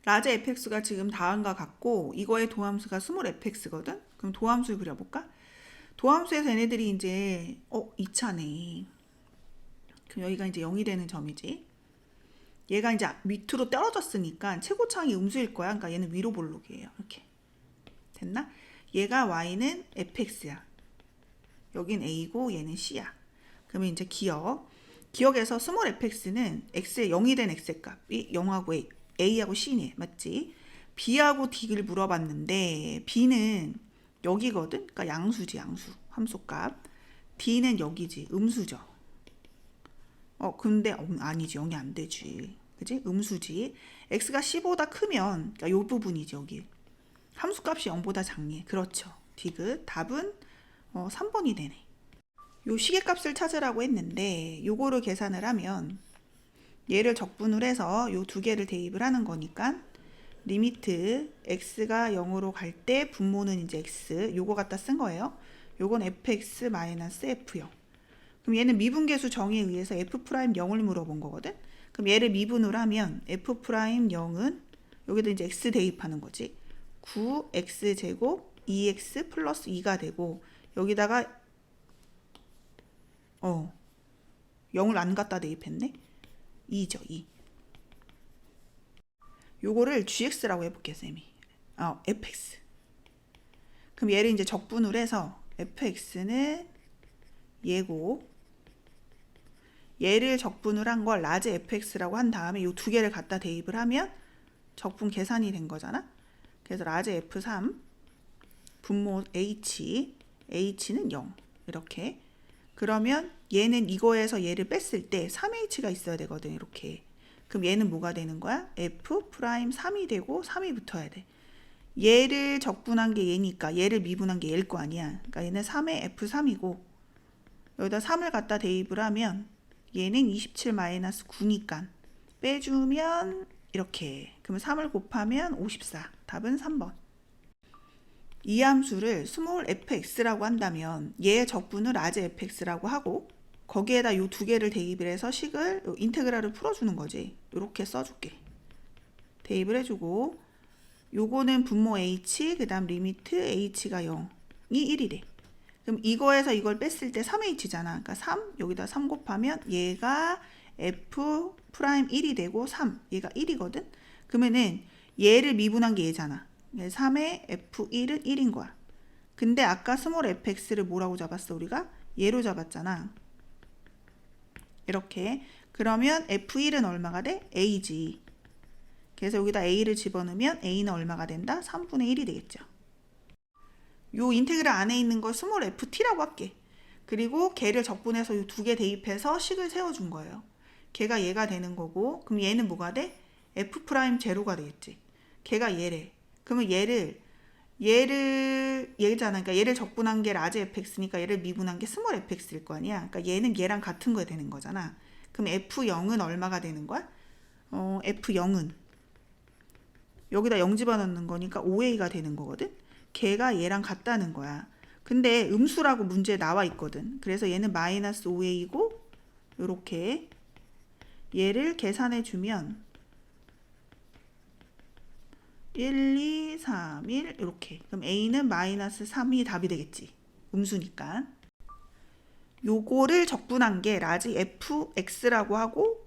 라지 fx가 지금 다음과 같고 이거의 도함수가 스몰 fx거든. 그럼 도함수를 그려볼까? 도함수에서 얘네들이 이제 2차네. 그럼 여기가 이제 0이 되는 점이지. 얘가 이제 밑으로 떨어졌으니까 최고차항이 음수일 거야. 그러니까 얘는 위로 볼록이에요. 이렇게. 됐나? 얘가 y는 fx야. 여긴 a고 얘는 c야. 그러면 이제 기억에서 스몰 fx는 x의 0이 된 x의 값이 0하고 a하고 c네. 맞지? b하고 d를 물어봤는데 b는 여기거든. 그러니까 양수지. 양수. 함수값. d는 여기지. 음수죠. 근데 아니지. 0이 안 되지. 그지? 음수지. x가 c보다 크면 그러니까 요 부분이지. 여기. 함수값이 0보다 작니? 그렇죠. 디귿. 답은 3번이 되네. 요 시계값을 찾으라고 했는데 요거를 계산을 하면 얘를 적분을 해서 요 두 개를 대입을 하는 거니까 리미트 x가 0으로 갈 때 분모는 이제 x 요거 갖다 쓴 거예요. 요건 fx 마이너스 f0. 그럼 얘는 미분계수 정의에 의해서 f'0을 물어본 거거든. 그럼 얘를 미분을 하면 f'0은 여기다 이제 x 대입하는 거지. 9x제곱 2x 플러스 2가 되고 여기다가 0을 안 갖다 대입했네. 2죠. 2. 요거를 gx라고 해볼게 쌤이. fx. 그럼 얘를 이제 적분을 해서 fx는 얘고 얘를 적분을 한 걸 라지 fx라고 한 다음에 요 두 개를 갖다 대입을 하면 적분 계산이 된 거잖아. 그래서 라지 f3 분모 h는 0 이렇게. 그러면 얘는 이거에서 얘를 뺐을 때 3h가 있어야 되거든. 이렇게. 그럼 얘는 뭐가 되는 거야? f'3이 되고 3이 붙어야 돼. 얘를 적분한 게 얘니까 얘를 미분한 게 얘일 거 아니야. 그러니까 얘는 3의 f3이고 여기다 3을 갖다 대입을 하면 얘는 27-9니까 빼주면 이렇게. 그러면 3을 곱하면 54. 답은 3번. 이 함수를 스몰 fx라고 한다면 얘의 적분을 라지 fx라고 하고 거기에다 요 두 개를 대입을 해서 식을 인테그랄을 풀어주는 거지. 이렇게 써줄게. 대입을 해주고 요거는 분모 h 그 다음 리미트 h가 0이 1이래. 그럼 이거에서 이걸 뺐을 때 3h잖아. 그러니까 3 여기다 3 곱하면 얘가 f 프라임 1이 되고 3 얘가 1이거든. 그러면은 얘를 미분한 게 얘잖아. 3의 f1은 1인 거야. 근데 아까 스몰 fx를 뭐라고 잡았어 우리가? 얘로 잡았잖아. 이렇게. 그러면 f1은 얼마가 돼? a지. 그래서 여기다 a를 집어넣으면 a는 얼마가 된다? 3분의 1이 되겠죠. 요 인테그랄 안에 있는 걸 스몰 ft라고 할게. 그리고 걔를 적분해서 이 두 개 대입해서 식을 세워준 거예요. 걔가 얘가 되는 거고, 그럼 얘는 뭐가 돼? f 프라임 제로가 되겠지. 걔가 얘래. 그러면 얘잖아. 그러니까 얘를 적분한 게 라지 fx니까 얘를 미분한 게 스몰 fx일 거 아니야. 그러니까 얘는 얘랑 같은 거야 되는 거잖아. 그럼 f0은 얼마가 되는 거야? f0은 여기다 0 집어넣는 거니까 5a가 되는 거거든. 걔가 얘랑 같다는 거야. 근데 음수라고 문제에 나와 있거든. 그래서 얘는 마이너스 5a고 요렇게 얘를 계산해 주면 1, 2, 3, 1 이렇게. 그럼 a는 마이너스 3이 답이 되겠지. 음수니까. 요거를 적분한 게 라지 fx라고 하고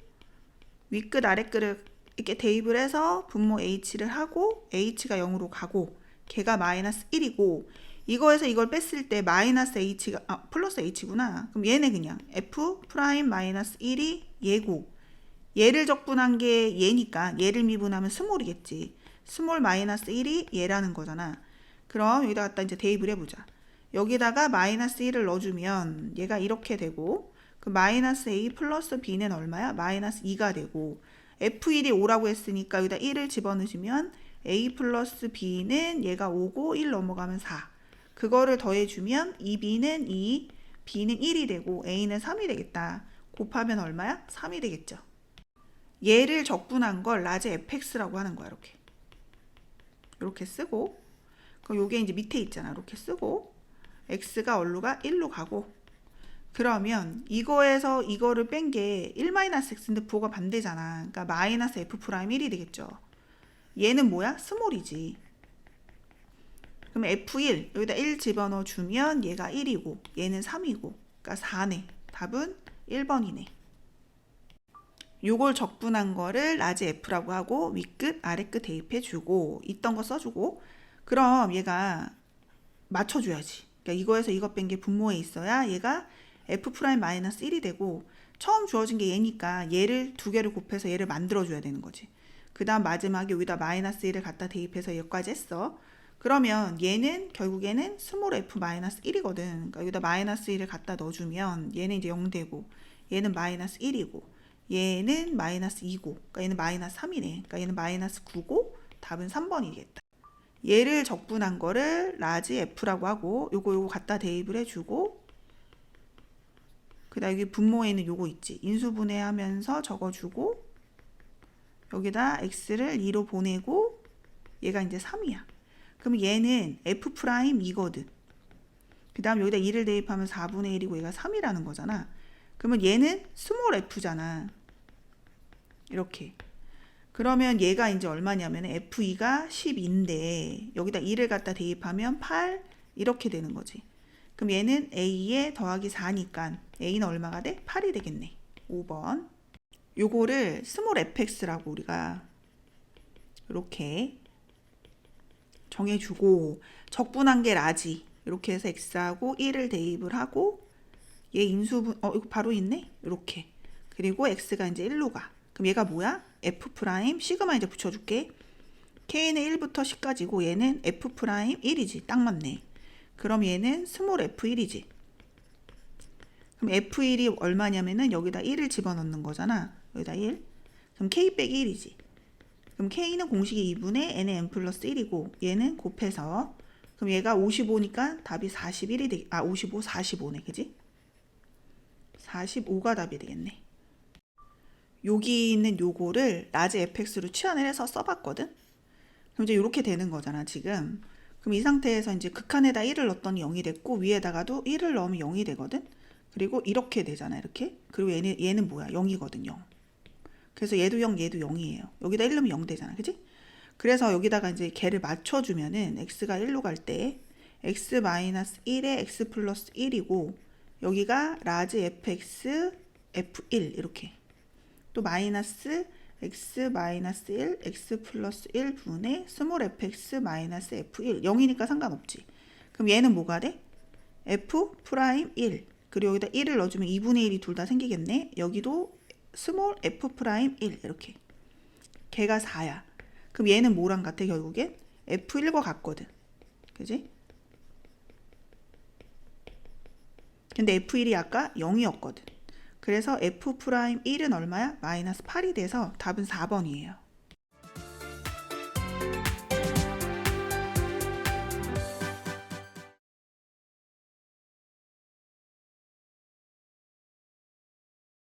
윗끝 아랫끝을 이렇게 대입을 해서 분모 h를 하고 h가 0으로 가고 걔가 마이너스 1이고 이거에서 이걸 뺐을 때 마이너스 h가 플러스 h구나. 그럼 얘네 그냥 f 프라임 마이너스 1이 얘고 얘를 적분한 게 얘니까 얘를 미분하면 스몰이겠지. 스몰 마이너스 1이 얘라는 거잖아. 그럼 여기다 갖다 이제 대입을 해보자. 여기다가 마이너스 1을 넣어주면 얘가 이렇게 되고 그 마이너스 a 플러스 b는 얼마야? 마이너스 2가 되고 f1이 5라고 했으니까 여기다 1을 집어넣으시면 a 플러스 b는 얘가 5고 1 넘어가면 4. 그거를 더해주면 2b는 2, b는 1이 되고 a는 3이 되겠다. 곱하면 얼마야? 3이 되겠죠. 얘를 적분한 걸 라지 fx라고 하는 거야. 이렇게 쓰고 그럼 요게 이제 밑에 있잖아. 이렇게 쓰고 x가 어디로 가? 1로 가고 그러면 이거에서 이거를 뺀 게 1-x인데 부호가 반대잖아. 그러니까 마이너스 f 프라임 1이 되겠죠. 얘는 뭐야? 스몰이지. 그럼 f1 여기다 1 집어넣어 주면 얘가 1이고 얘는 3이고 그러니까 4네. 답은 1번이네. 요걸 적분한 거를 라지 f라고 하고 윗끝 아랫끝 대입해 주고 있던 거 써주고 그럼 얘가 맞춰줘야지. 그러니까 이거에서 이것 뺀 게 분모에 있어야 얘가 f 프라임 마이너스 1이 되고 처음 주어진 게 얘니까 얘를 두 개를 곱해서 얘를 만들어줘야 되는 거지. 그 다음 마지막에 여기다 마이너스 1을 갖다 대입해서 여기까지 했어. 그러면 얘는 결국에는 스몰 f 마이너스 1이거든. 그러니까 여기다 마이너스 1을 갖다 넣어주면 얘는 이제 0 되고 얘는 마이너스 1이고 얘는 마이너스 2고 그러니까 얘는 마이너스 3이네. 그러니까 얘는 마이너스 9고 답은 3번이겠다. 얘를 적분한 거를 라지 f라고 하고 요거 갖다 대입을 해주고 그 다음 여기 분모에는 요거 있지. 인수분해하면서 적어주고 여기다 x를 2로 보내고 얘가 이제 3이야. 그럼 얘는 f 프라임 2거든. 그 다음 여기다 2를 대입하면 4분의 1이고 얘가 3이라는 거잖아. 그러면 얘는 스몰 f잖아. 이렇게. 그러면 얘가 이제 얼마냐면 f2가 12인데 여기다 2를 갖다 대입하면 8 이렇게 되는 거지. 그럼 얘는 a에 더하기 4니까 a는 얼마가 돼? 8이 되겠네. 5번. 요거를 스몰 fx라고 우리가 이렇게 정해주고 적분한 게 라지 이렇게 해서 x하고 1을 대입을 하고 얘 인수분 이거 바로 있네. 이렇게. 그리고 x가 이제 1로 가. 그럼 얘가 뭐야? f 프라임 시그마 이제 붙여줄게. k는 1부터 10까지고 얘는 f 프라임 1이지. 딱 맞네. 그럼 얘는 스몰 f1이지. 그럼 f1이 얼마냐면은 여기다 1을 집어넣는 거잖아. 여기다 1. 그럼 k 빼기 1이지. 그럼 k는 공식이 2분의 nn 플러스 1이고 얘는 곱해서 그럼 얘가 55니까 답이 41이 되겠 55, 45네. 그지? 45가 답이 되겠네. 여기 있는 요거를 라지 fx로 치환을 해서 써봤거든. 그럼 이제 이렇게 되는 거잖아 지금. 그럼 이 상태에서 이제 극한에다 1을 넣었더니 0이 됐고 위에다가도 1을 넣으면 0이 되거든. 그리고 이렇게 되잖아. 이렇게. 그리고 얘는 뭐야? 0이거든요. 그래서 얘도 0, 얘도 0이에요. 여기다 1 넣으면 0 되잖아. 그지? 그래서 여기다가 이제 걔를 맞춰주면은 x가 1로 갈 때 x-1에 x 플러스 1이고 여기가 라지 fx f1 이렇게 또 마이너스 x-1 x 플러스 1 분의 스몰 fx 마이너스 f1 0이니까 상관없지. 그럼 얘는 뭐가 돼? f 프라임 1 그리고 여기다 1을 넣어주면 2분의 1이 둘 다 생기겠네. 여기도 스몰 f 프라임 1 이렇게 걔가 4야. 그럼 얘는 뭐랑 같아? 결국엔 f1과 같거든. 그지? 근데 f1이 아까 0이었거든. 그래서 f 프라임 1은 얼마야? 마이너스 8이 돼서 답은 4번이에요.